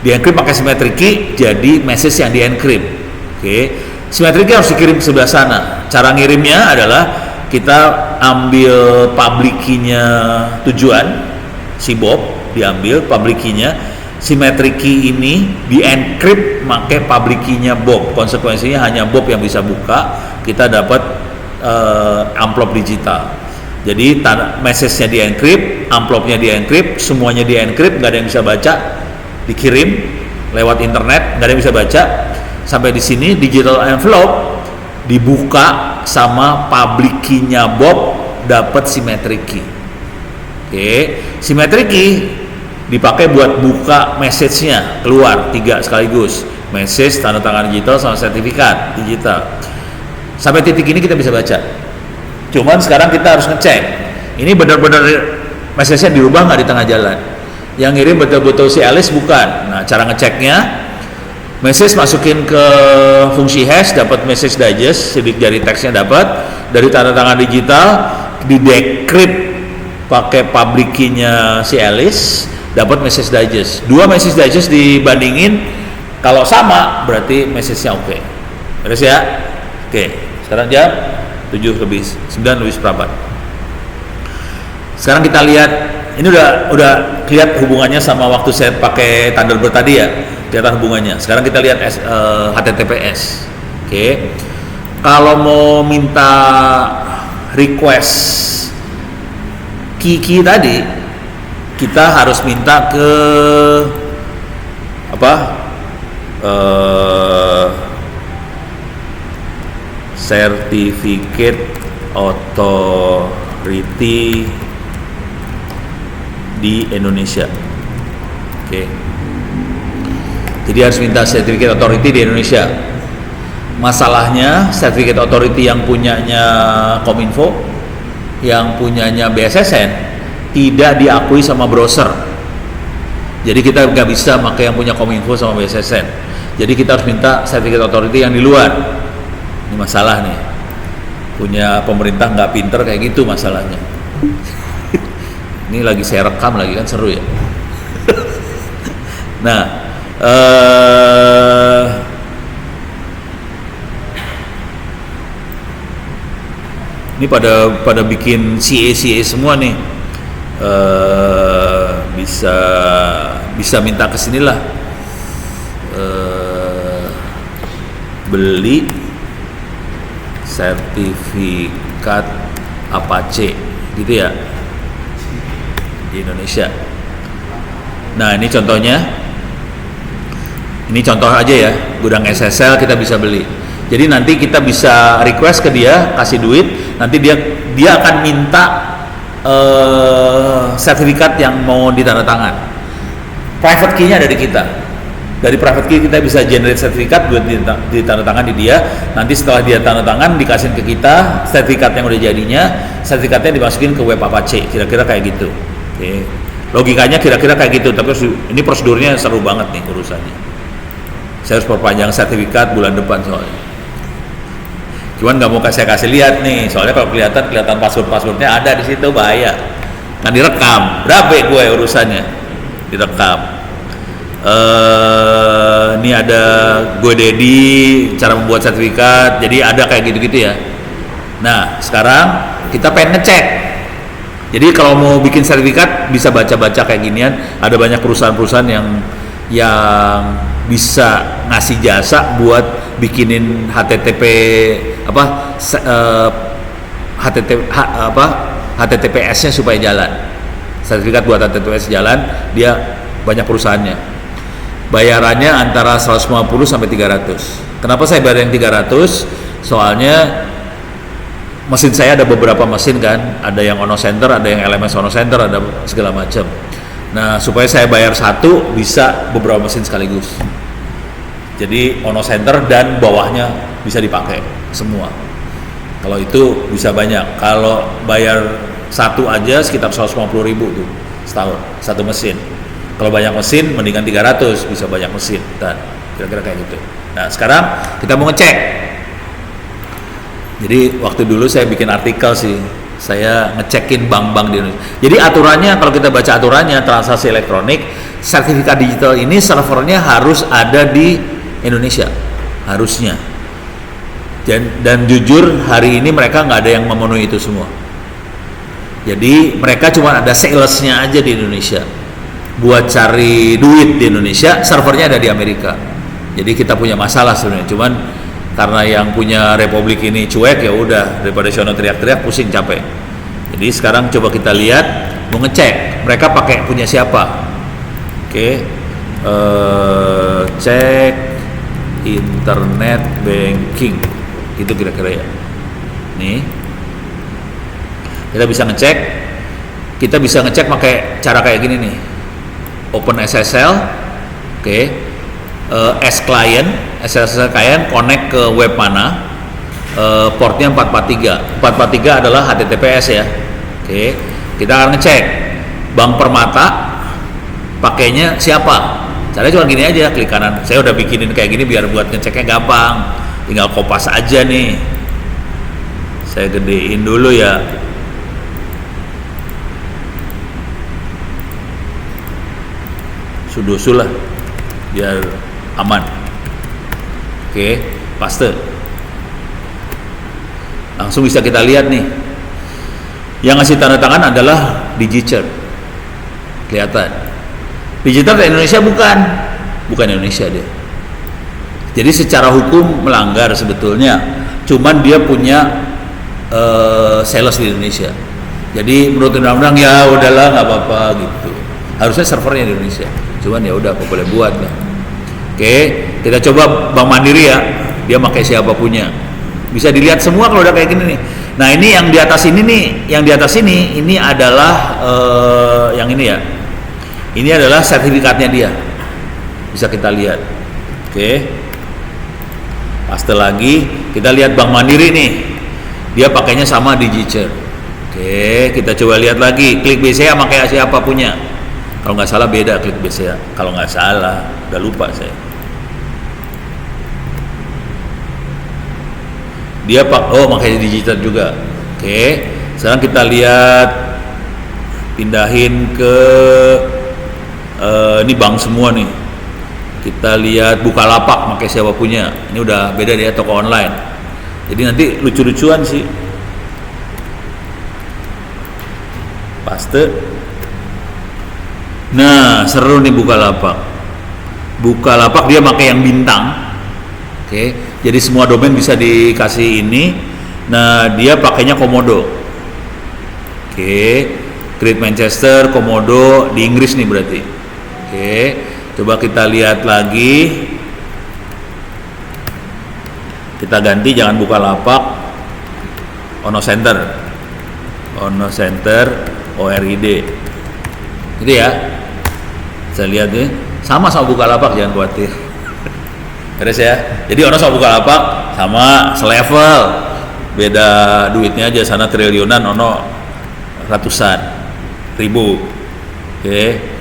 [SPEAKER 1] Di encrypt pakai symmetric key, jadi message yang di encrypt. Oke. Symmetric key harus dikirim ke sebelah sana. Cara ngirimnya adalah kita ambil public key-nya tujuan, si Bob diambil public key-nya, symmetric key ini di encrypt pakai public key-nya Bob. Konsekuensinya hanya Bob yang bisa buka, kita dapat amplop digital. Jadi message-nya di encrypt, amplopnya di encrypt, semuanya di encrypt, nggak ada yang bisa baca, dikirim lewat internet, nggak ada yang bisa baca. Sampai di sini digital envelope dibuka sama public key-nya Bob, dapat symmetric key. Oke, symmetric key dipakai buat buka message-nya keluar 3 sekaligus, message, tanda tangan digital sama sertifikat digital. Sampai titik ini kita bisa baca. Cuman sekarang kita harus ngecek, ini benar-benar message-nya dirubah nggak di tengah jalan. Yang ngirim betul-betul si Alice bukan. Nah, cara ngeceknya, message masukin ke fungsi hash, dapat message digest, sidik jari teksnya dapat, dari tanda tangan digital di decrypt pakai public key-nya si Alice, dapat message digest. Dua message digest dibandingin, kalau sama berarti message-nya oke. Beres ya? Oke, sekarang jam 9:07. Sekarang kita lihat, ini udah lihat hubungannya sama waktu saya pakai Thunderbird tadi ya, kelihatan hubungannya. Sekarang kita lihat HTTPS. Oke. Kalau mau minta request key tadi, kita harus minta ke Certificate Authority di Indonesia. Oke. Jadi harus minta Certificate Authority di Indonesia. Masalahnya Certificate Authority yang punyanya Kominfo, yang punyanya BSSN tidak diakui sama browser. Jadi kita nggak bisa pakai yang punya Kominfo sama BSSN. Jadi kita harus minta Certificate Authority yang di luar. Ini masalah nih. Punya pemerintah nggak pinter kayak gitu masalahnya. Ini lagi saya rekam lagi kan, seru ya. Nah, ini pada bikin CA semua nih. Bisa minta ke sinilah. Beli sertifikat Apache gitu ya di Indonesia. Nah, ini contohnya. Ini contoh aja ya, gudang SSL kita bisa beli. Jadi nanti kita bisa request ke dia, kasih duit, nanti dia akan minta sertifikat yang mau ditandatangan. Private key-nya ada di kita. Dari private key kita bisa generate sertifikat buat ditandatangan di dia. Nanti setelah dia tanda tangan dikasih ke kita sertifikat yang udah jadinya, sertifikatnya dimasukin ke web Apache. Kira-kira kayak gitu. Oke. Logikanya kira-kira kayak gitu. Tapi ini prosedurnya seru banget nih urusannya. Saya harus perpanjang sertifikat bulan depan soalnya. Cuman nggak mau saya kasih lihat nih, soalnya kalau kelihatan passwordnya ada di situ bahaya. Kan direkam. Berapa gue urusannya? Direkam. Ini ada GoDaddy, cara membuat sertifikat, jadi ada kayak gitu-gitu ya. Nah, sekarang kita pengen ngecek. Jadi kalau mau bikin sertifikat bisa baca-baca kayak ginian. Ada banyak perusahaan-perusahaan yang bisa ngasih jasa buat bikinin HTTPS-nya supaya jalan. sertifikat buatan TTWS jalan, dia banyak perusahaannya. Bayarannya antara 150 sampai 300. Kenapa saya bayar yang 300? Soalnya mesin saya ada beberapa mesin kan, ada yang Ono Center, ada yang LMS Ono Center, ada segala macam. Nah, supaya saya bayar satu bisa beberapa mesin sekaligus. Jadi Ono Center dan bawahnya bisa dipakai semua. Kalau itu bisa banyak. Kalau bayar satu aja sekitar 150.000 tuh setahun, satu mesin. Kalau banyak mesin mendingan 300, bisa banyak mesin dan kira-kira kayak gitu. Nah, sekarang kita mau ngecek. Jadi waktu dulu saya bikin artikel sih, saya ngecekin bank-bank di Indonesia. Jadi aturannya, kalau kita baca aturannya transaksi elektronik, sertifikat digital ini servernya harus ada di Indonesia, harusnya. Dan jujur hari ini mereka nggak ada yang memenuhi itu semua. Jadi mereka cuma ada salesnya aja di Indonesia. Buat cari duit di Indonesia, servernya ada di Amerika. Jadi kita punya masalah sebenarnya. Cuman karena yang punya Republik ini cuek, ya udah, daripada sono teriak-teriak pusing capek. Jadi sekarang coba kita lihat, mau ngecek mereka pakai punya siapa. Oke, cek internet banking, itu kira-kira ya. Nih, kita bisa ngecek. Kita bisa ngecek pakai cara kayak gini nih. Open SSL, oke. S SSL client connect ke web mana, portnya 443. 443 adalah HTTPS ya. Oke, kita akan ngecek Bank Permata pakainya siapa. Caranya cuma gini aja, klik kanan. Saya udah bikinin kayak gini biar buat ngeceknya gampang. Tinggal kopas aja nih. Saya gedein dulu ya. Sudosu lah biar aman. Oke, paste. Langsung bisa kita lihat nih. Yang ngasih tanda tangan adalah Digicert. Kelihatan. Digicert Indonesia bukan Indonesia dia. Jadi secara hukum melanggar sebetulnya. Cuman dia punya sales di Indonesia. Jadi menurut undang-undang ya udahlah nggak apa-apa gitu. Harusnya servernya di Indonesia. Cuman ya udah, apa boleh buat lah. Oke, kita coba Bank Mandiri ya, dia pakai siapa punya. Bisa dilihat semua kalau udah kayak gini nih. Nah, ini yang di atas ini nih, ini adalah yang ini ya. Ini adalah sertifikatnya dia. Bisa kita lihat. Oke. Paste lagi, kita lihat Bank Mandiri nih. Dia pakainya sama Digicert. Oke, kita coba lihat lagi. Klik BCA pakai siapa punya. Kalau nggak salah beda klik BCA. Kalau nggak salah, udah lupa saya. Dia makanya Digicert juga. Oke, sekarang kita lihat, pindahin ke ini bank semua nih. Kita lihat Bukalapak pakai siapa punya. Ini udah beda dia, toko online. Jadi nanti lucu-lucuan sih. Paste. Nah, seru nih Bukalapak. Bukalapak dia pakai yang bintang. Oke, jadi semua domain bisa dikasih ini. Nah, dia pakainya Komodo. Oke, Great Manchester, Komodo di Inggris nih berarti. Oke, coba kita lihat lagi. Kita ganti, jangan Bukalapak, Ono Center, ORID. Gitu ya. Saya lihat nih, sama Bukalapak, jangan khawatir. Beres ya. Jadi Ono sama Bukalapak sama selevel, beda duitnya aja, sana triliunan, Ono ratusan ribu. Oke.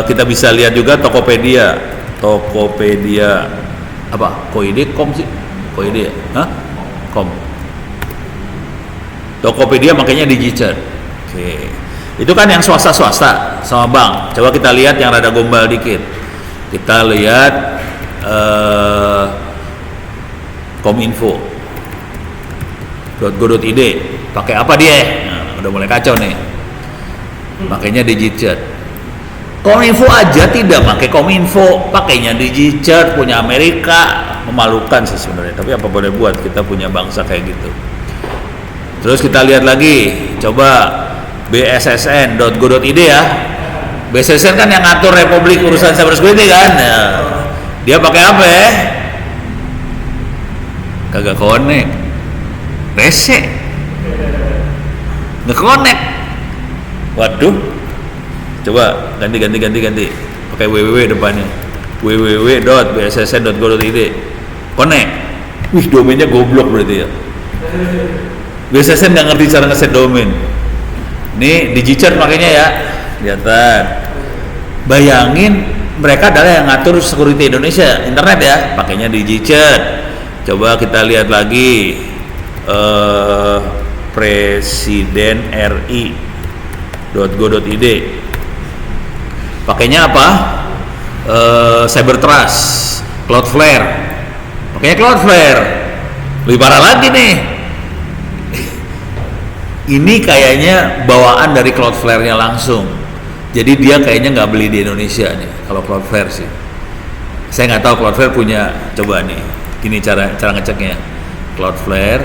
[SPEAKER 1] Kita bisa lihat juga Tokopedia apa? Koide.com sih? Koide ya? Hah? Com. Tokopedia makanya Digicert. Oke. Itu kan yang swasta sama bank. Coba kita lihat yang rada gombal dikit. Kita lihat kominfo.go.id. Pakai apa dia? Nah, udah mulai kacau nih. Makanya Digicert. Kominfo aja tidak pakai Kominfo, pakainya Digicert, punya Amerika. Memalukan sih sebenarnya, tapi apa boleh buat, kita punya bangsa kayak gitu. Terus kita lihat lagi, coba bssn.go.id ya. BSSN kan yang ngatur Republik urusan cybersecurity kan. Nah, dia pakai apa ya? Kagak connect. Rese. Nge-connect. Waduh. Coba ganti. Pakai www depannya. www.bssn.go.id. Connect. Wih, domainnya goblok berarti ya. BSSN nggak ngerti cara ngeset domain. Ini DigiCert makanya ya. Kelihatan. Bayangin mereka adalah yang ngatur security Indonesia internet ya, pakainya DigiCert. Coba kita lihat lagi Presiden RI.go.id. Pakainya apa? Cybertrust, Cloudflare. Pakainya Cloudflare. Lebih parah lagi nih. Ini kayaknya bawaan dari Cloudflare-nya langsung. Jadi dia kayaknya nggak beli di Indonesia nih kalau Cloudflare sih. Saya nggak tahu Cloudflare punya, coba nih. Gini cara ngeceknya. Cloudflare.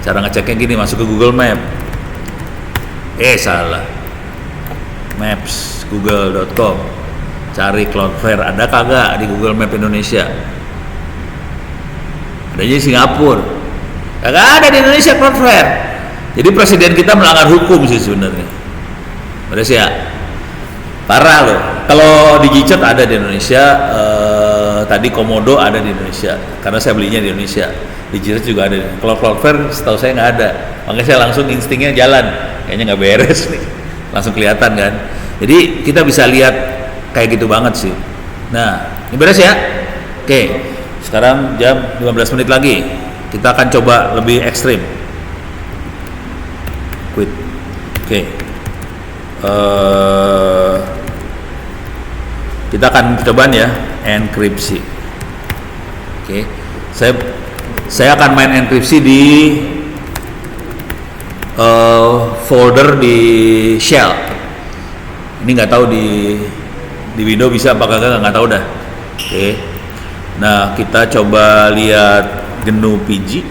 [SPEAKER 1] Cara ngeceknya gini, masuk ke Google Map. Salah. Maps google.com. Cari Cloudflare, ada kagak di Google Map Indonesia? Adanya di Singapura. Kagak ada di Indonesia Cloudflare. Jadi presiden kita melanggar hukum sih sebenarnya. Beres ya? Parah loh. Kalau DigiCert ada di Indonesia, tadi Komodo ada di Indonesia. Karena saya belinya di Indonesia. DigiCert juga ada. Kalau Cloudflare setahu saya nggak ada. Makanya saya langsung instingnya jalan. Kayaknya nggak beres nih. Langsung kelihatan kan. Jadi kita bisa lihat kayak gitu banget sih. Nah, ini beres ya? Oke. Sekarang jam 15 menit lagi. Kita akan coba lebih ekstrim. Quit. Oke. Kita akan cobaan ya enkripsi. Oke. Saya akan main enkripsi di folder di shell. Ini nggak tahu di Windows bisa apa kagak, nggak tahu dah. Oke. Nah, kita coba lihat GNU PG,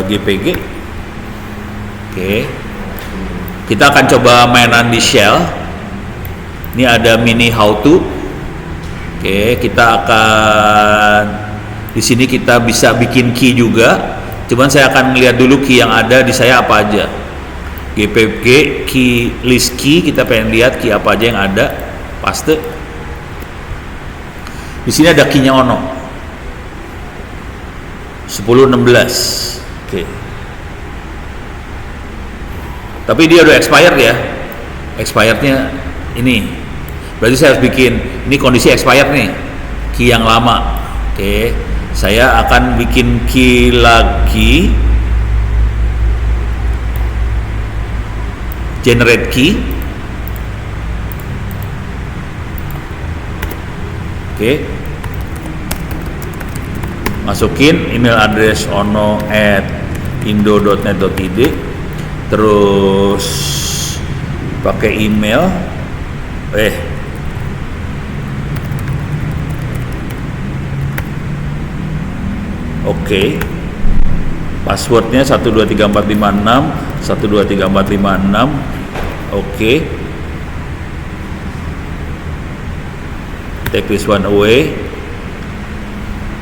[SPEAKER 1] GPG. Oke. Kita akan coba mainan di shell. Ini ada mini how to. Oke, kita akan di sini kita bisa bikin key juga. Cuman saya akan melihat dulu key yang ada di saya apa aja. GPG key list key, kita pengen lihat key apa aja yang ada. Paste. Di sini ada key-nya Ono. 1016. Oke. Tapi dia udah expired ya. Expirednya ini. Berarti saya harus bikin, ini kondisi expired nih. Key yang lama. Oke. Saya akan bikin key lagi. Generate key. Oke. Masukin email address ono@indo.net.id. Terus pakai email. Oke. Passwordnya 123456 123456. Oke. Take this one away.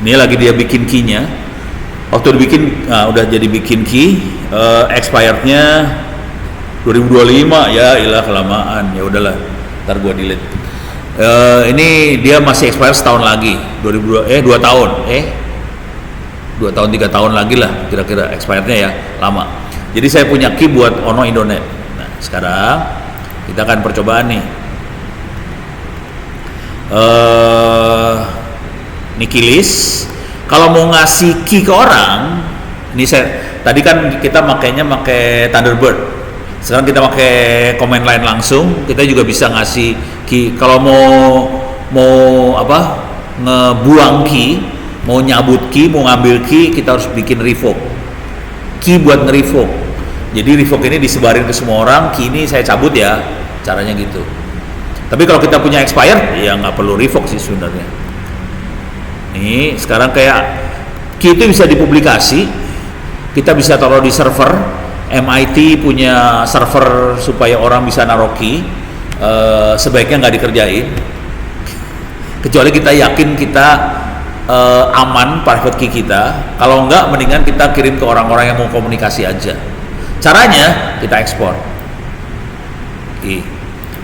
[SPEAKER 1] Ini lagi dia bikin key-nya. Waktu dibikin, udah jadi bikin key. Expirednya 2025 ya, ilah kelamaan. Ya udahlah, ntar gua delete. Ini dia masih expired setahun lagi. 2 tahun. 2 tahun 3 tahun lagi lah kira-kira expirednya ya, lama. Jadi saya punya key buat Ono Indonet. Nah, sekarang kita akan percobaan nih. Ini key list. Kalau mau ngasih key ke orang, ini saya tadi kan kita makainya pakai Thunderbird. Sekarang kita pakai command line langsung. Kita juga bisa ngasih key. Kalau mau ngebuang key, mau nyabut key, mau ngambil key, kita harus bikin revoke. Key buat nge-revoke. Jadi revoke ini disebarin ke semua orang. Key ini saya cabut ya, caranya gitu. Tapi kalau kita punya expired, ya nggak perlu revoke sih sebenarnya. Nih sekarang kayak key itu bisa dipublikasi, kita bisa taruh di server. MIT punya server supaya orang bisa naruh key. Sebaiknya nggak dikerjain, kecuali kita yakin kita aman private key kita. Kalau enggak, mendingan kita kirim ke orang-orang yang mau komunikasi aja. Caranya kita ekspor.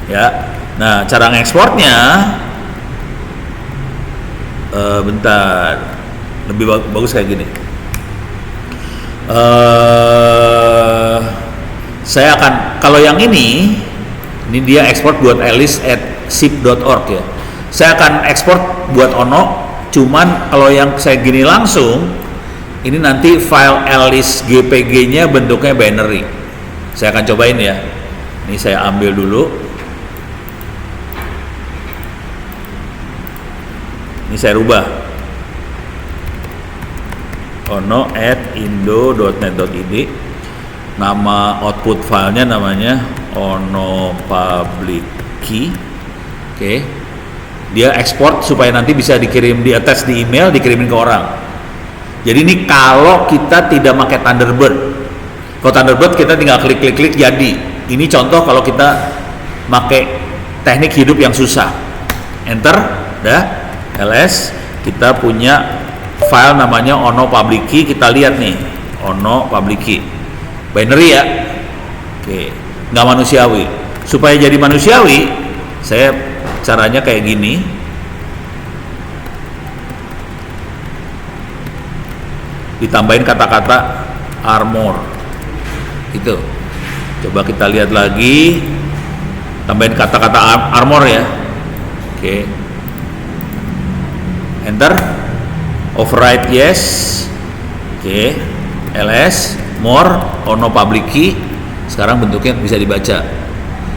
[SPEAKER 1] Ya. Nah, cara ngekspornya bentar. Lebih bagus kayak gini. Saya akan, kalau yang ini dia export buat alice@sip.org ya. Saya akan ekspor buat Ono, cuman kalau yang saya gini langsung, ini nanti file alice GPG-nya bentuknya binary. Saya akan cobain ya. Ini saya ambil dulu. Ini saya rubah. ono@indo.net.id. Nama output filenya namanya Ono Public Key. Oke. Dia ekspor supaya nanti bisa dikirim, di attach di email, dikirimin ke orang. Jadi ini kalau kita tidak pakai Thunderbird. Kalau Thunderbird kita tinggal klik jadi. Ini contoh kalau kita pakai teknik hidup yang susah. Enter, dah. ls, kita punya file namanya Ono Public Key. Kita lihat nih, Ono Public Key. Binary ya. Oke, nggak manusiawi. Supaya jadi manusiawi, saya caranya kayak gini. Ditambahin kata-kata armor. Itu. Coba kita lihat lagi. Tambahin kata-kata armor ya. Oke. Enter. Override yes. Oke. ls. More, Ono Public Key. Sekarang bentuknya bisa dibaca.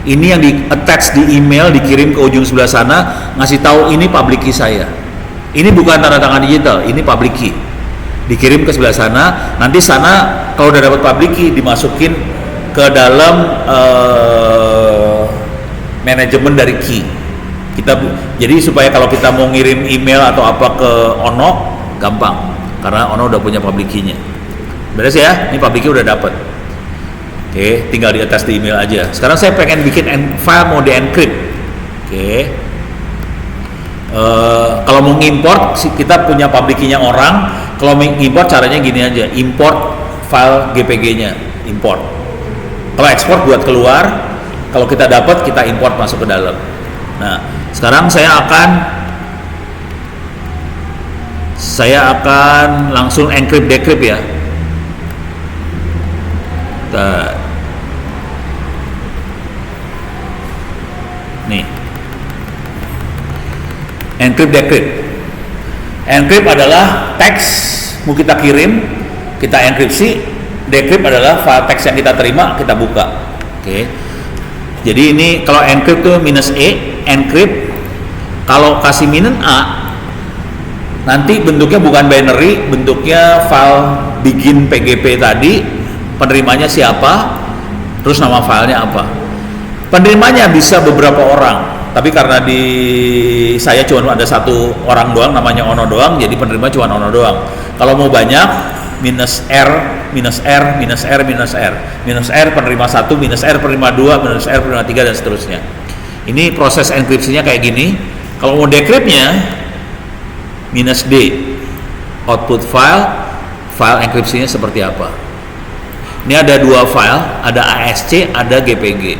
[SPEAKER 1] Ini yang di attach di email, dikirim ke ujung sebelah sana, ngasih tahu ini public key saya. Ini bukan tanda tangan digital, ini public key. Dikirim ke sebelah sana, nanti sana kalau udah dapat public key dimasukin ke dalam manajemen dari key. Jadi supaya kalau kita mau ngirim email atau apa ke Ono gampang, karena Ono udah punya public key-nya. Beres ya, ini public key udah dapat. Oke, tinggal di atas di email aja. Sekarang saya pengen bikin file mau di-encrypt. Oke. Kalau mau ngimport, kita punya public key-nya orang. Kalau mau ngimport caranya gini aja, import file GPG-nya, import. Kalau ekspor buat keluar, kalau kita dapat kita import masuk ke dalam. Nah, sekarang saya akan langsung encrypt decrypt ya. Nih, encrypt decrypt. Encrypt adalah teks mau kita kirim, kita enkripsi. Decrypt adalah file teks yang kita terima, kita buka. Oke. Jadi ini kalau encrypt tuh -e, encrypt. Kalau kasih -a, nanti bentuknya bukan binary, bentuknya file begin PGP tadi. Penerimanya siapa, terus nama filenya apa. Penerimanya bisa beberapa orang, tapi karena di saya cuma ada satu orang doang, namanya Ono doang, jadi penerima cuma Ono doang. Kalau mau banyak, -r, -r, -r, -r, -r penerima 1, -r penerima 2, -r penerima 3 dan seterusnya. Ini proses enkripsinya kayak gini. Kalau mau decryptnya, -d, output file enkripsinya seperti apa. Ini ada dua file, ada ASC, ada GPG.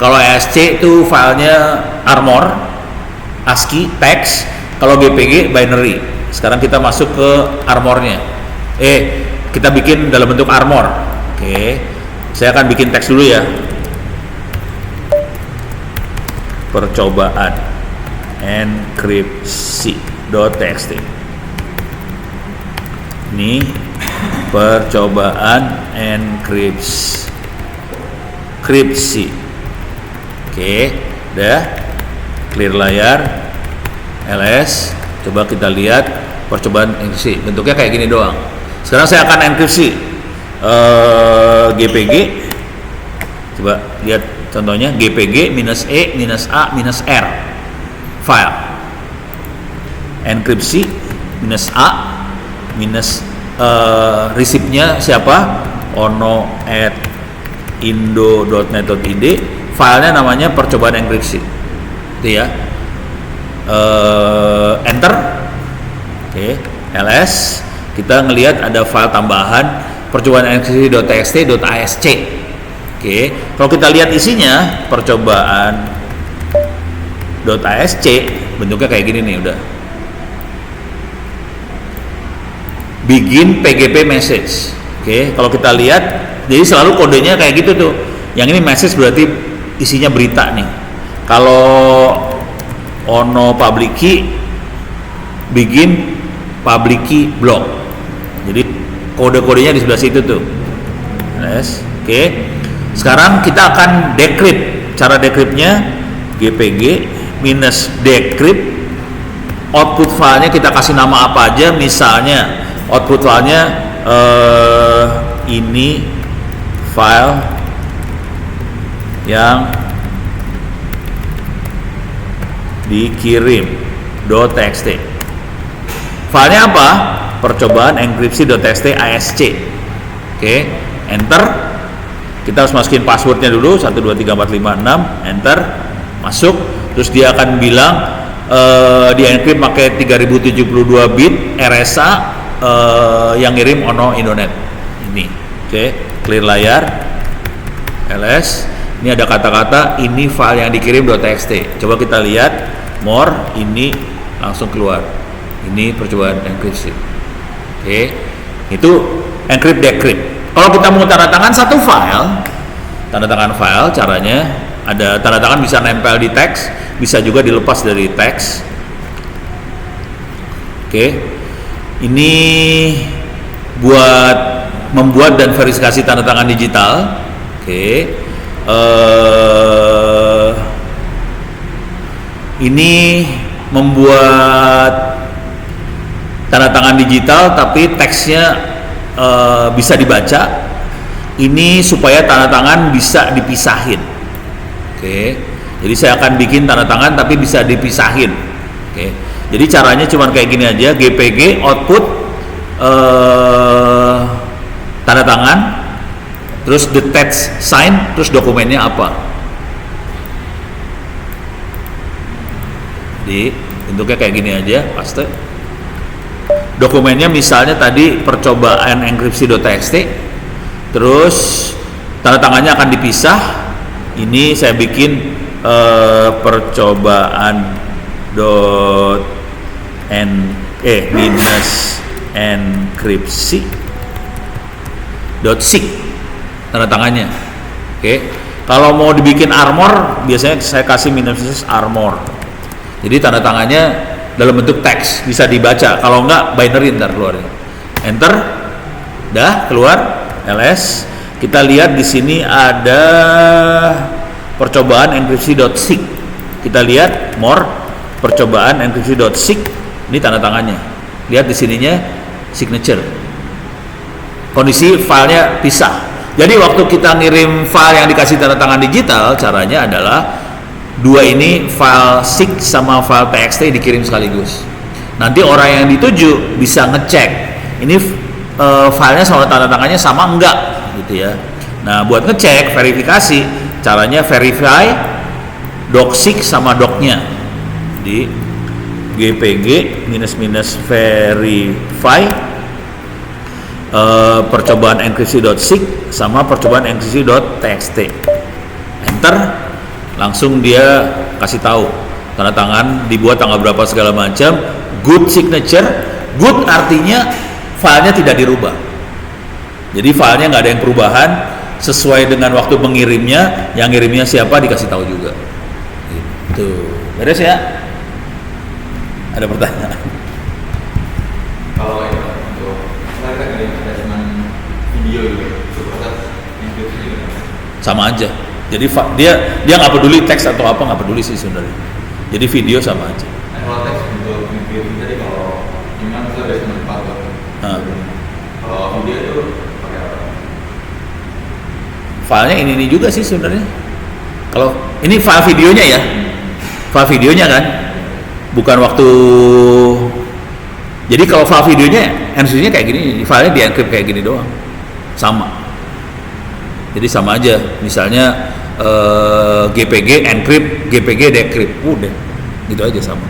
[SPEAKER 1] Kalau ASC itu filenya armor, ASCII, teks. Kalau GPG binary. Sekarang kita masuk ke armornya. Kita bikin dalam bentuk armor. Oke. Saya akan bikin teks dulu ya. Percobaan enkripsi.txt. Ini percobaan enkripsi. Oke, udah clear layar. ls, coba kita lihat percobaan enkripsi. Bentuknya kayak gini doang. Sekarang saya akan enkripsi GPG. Coba lihat contohnya, GPG -e, -a, -r file enkripsi -a minus receipt-nya siapa? ono@indo.net.id, filenya namanya percobaan enkripsi. Itu ya. Enter. Oke, ls. Kita ngelihat ada file tambahan percobaan enkripsi.txt.asc. Oke, kalau kita lihat isinya percobaan.asc bentuknya kayak gini nih udah. Begin PGP message. Oke, kalau kita lihat, jadi selalu kodenya kayak gitu tuh. Yang ini message berarti isinya berita nih. Kalau ono public key, begin public key block. Jadi kode-kodenya di sebelah situ tuh. Yes. Oke. Sekarang kita akan decrypt. Cara decryptnya gpg minus decrypt. Output filenya kita kasih nama apa aja, misalnya output filenya ini file yang dikirim .txt. Filenya apa? Percobaan enkripsi.txt asc. Oke, enter. Kita harus masukin passwordnya dulu 123456, enter, masuk. Terus dia akan bilang di encrypt pakai 3072 bit RSA, yang ngirim ono Indonet ini. Oke, clear layar, ls. Ini ada kata-kata ini file yang dikirim .txt. Coba kita lihat more, ini langsung keluar. Ini percobaan enkripsi. Oke, itu encrypt decrypt. Kalau kita mau tanda tangan satu file, tanda tangan file caranya ada tanda tangan bisa nempel di teks, bisa juga dilepas dari teks. Oke. Ini buat membuat dan verifikasi tanda tangan digital. Oke. Ini membuat tanda tangan digital tapi teksnya bisa dibaca. Ini supaya tanda tangan bisa dipisahin. Oke. Jadi saya akan bikin tanda tangan tapi bisa dipisahin. Oke. Jadi caranya cuma kayak gini aja, gpg output tanda tangan, terus the text sign, terus dokumennya apa. Jadi bentuknya kayak gini aja, paste. Dokumennya misalnya tadi percobaan enkripsi.txt, terus tanda tangannya akan dipisah. Ini saya bikin percobaan minus enkripsi .sig tanda tangannya. Oke. Kalau mau dibikin armor, biasanya saya kasih minus armor. Jadi tanda tangannya dalam bentuk teks, bisa dibaca. Kalau enggak binary ntar keluarnya. Enter. Dah keluar. ls. Kita lihat di sini ada percobaan enkripsi.sig. Kita lihat more percobaan enkripsi.sig. Ini tanda tangannya. Lihat di sininya signature. Kondisi filenya pisah. Jadi waktu kita ngirim file yang dikasih tanda tangan digital, caranya adalah dua ini file sig sama file txt dikirim sekaligus. Nanti orang yang dituju bisa ngecek ini filenya sama tanda tangannya sama enggak gitu ya. Nah buat ngecek verifikasi caranya verify docsig sama docnya. Di gpg minus verify percobaan enkripsi.sig sama percobaan enkripsi.txt. Enter, langsung dia kasih tahu tanda tangan dibuat tanggal berapa segala macam. Good signature. Good artinya filenya tidak dirubah. Jadi filenya nggak ada yang perubahan, sesuai dengan waktu pengirimnya. Yang ngirimnya siapa dikasih tahu juga. Gitu. Beres ya? Ada pertanyaan?
[SPEAKER 2] Kalau itu untuk mereka ada cuma video gitu, proses enkripsi juga
[SPEAKER 1] Sama aja. Jadi dia nggak peduli teks atau apa, nggak peduli sih sebenarnya. Jadi video sama aja.
[SPEAKER 2] Nah, kalau teks untuk enkripsi tadi kalau gimana itu ada cuma 4 tuh. Kalau video itu pakai apa?
[SPEAKER 1] Filenya ini juga sih sebenarnya. Kalau ini file videonya ya, file videonya kan, bukan waktu. Jadi kalau file videonya NC-nya kayak gini, filenya di encrypt kayak gini doang, sama. Jadi sama aja, misalnya GPG encrypt, GPG decrypt, udah, gitu aja sama.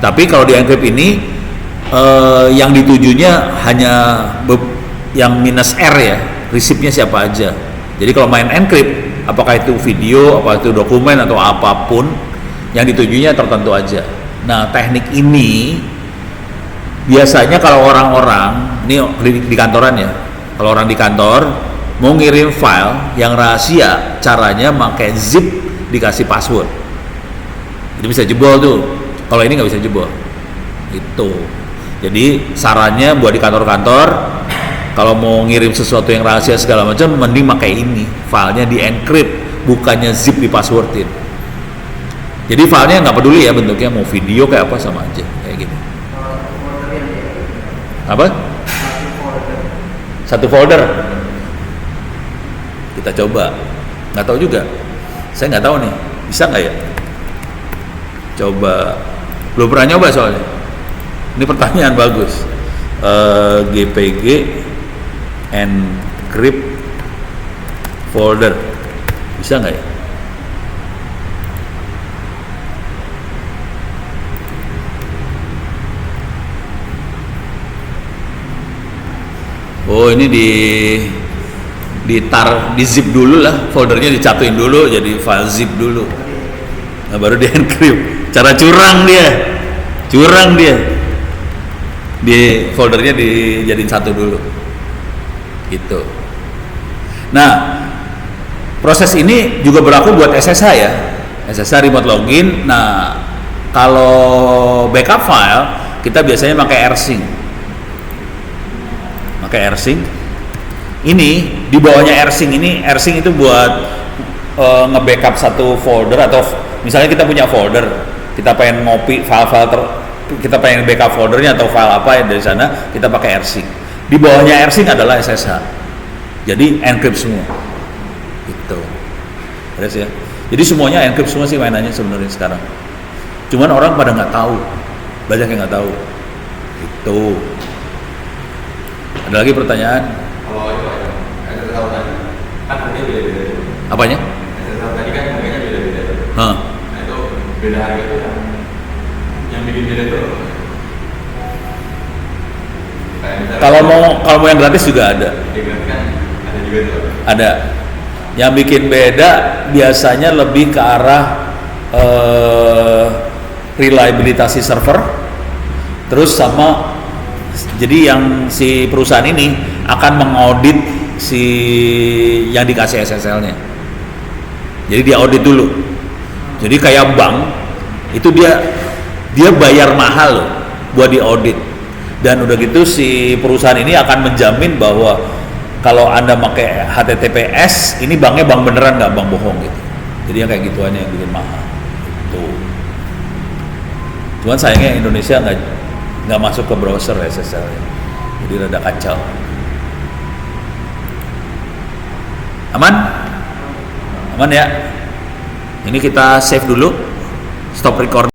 [SPEAKER 1] Tapi kalau di encrypt ini yang ditujunya hanya yang minus R ya, receipt-nya siapa aja. Jadi kalau main encrypt, apakah itu video, apakah itu dokumen atau apapun, yang ditujunya tertentu aja. Nah, teknik ini biasanya kalau orang-orang, ini di kantoran ya, kalau orang di kantor mau ngirim file yang rahasia, caranya pakai zip dikasih password. Jadi bisa jebol tuh. Kalau ini nggak bisa jebol. Itu. Jadi sarannya buat di kantor-kantor, kalau mau ngirim sesuatu yang rahasia segala macam, mending pakai ini, filenya di encrypt, bukannya zip di passwordin. Jadi filenya nggak peduli ya bentuknya, mau video kayak apa sama aja, kayak gini. Apa? Satu folder. Kita coba. Nggak tahu juga. Saya nggak tahu nih, bisa nggak ya? Coba. Belum pernah nyoba soalnya. Ini pertanyaan bagus. GPG encrypt folder bisa nggak ya? Oh, ini di zip dulu lah, foldernya dicatuin dulu jadi file zip dulu. Nah, baru di encrypt. Cara curang dia. Di foldernya dijadiin satu dulu. Gitu. Nah, proses ini juga berlaku buat SSH ya. SSH remote login. Nah, kalau backup file kita biasanya pakai rsync. Ini di bawahnya rsync itu buat nge-backup satu folder, atau misalnya kita punya folder, kita pengen ngopi file-file kita pengen backup foldernya atau file apa ya dari sana, kita pakai rsync. Di bawahnya rsync adalah SSH. Jadi encrypt semua. Gitu. Beres ya. Jadi semuanya encrypt semua sih mainannya sebenarnya sekarang. Cuman orang pada nggak tahu. Banyak yang nggak tahu. Itu. Ada lagi pertanyaan?
[SPEAKER 2] Kalau itu SSL tadi kan harganya beda-beda.
[SPEAKER 1] Apanya?
[SPEAKER 2] SSL tadi kan harganya beda-beda.
[SPEAKER 1] Nah,
[SPEAKER 2] itu beda harga itu yang bikin beda tuh.
[SPEAKER 1] kalau mau yang gratis juga ada.
[SPEAKER 2] Yang gratis kan ada juga tuh.
[SPEAKER 1] Ada. Yang bikin beda biasanya lebih ke arah reliability server, terus sama. Jadi yang si perusahaan ini akan mengaudit si yang dikasih SSL-nya. Jadi dia audit dulu. Jadi kayak bank itu dia bayar mahal loh buat diaudit. Dan udah gitu si perusahaan ini akan menjamin bahwa kalau Anda pakai HTTPS, ini banknya bank beneran, nggak bank bohong gitu. Jadi yang kayak gituannya yang bikin mahal. Gitu. Cuman sayangnya Indonesia nggak masuk ke browser SSL, jadi rada kacau. Aman ya. Ini kita save dulu, stop record.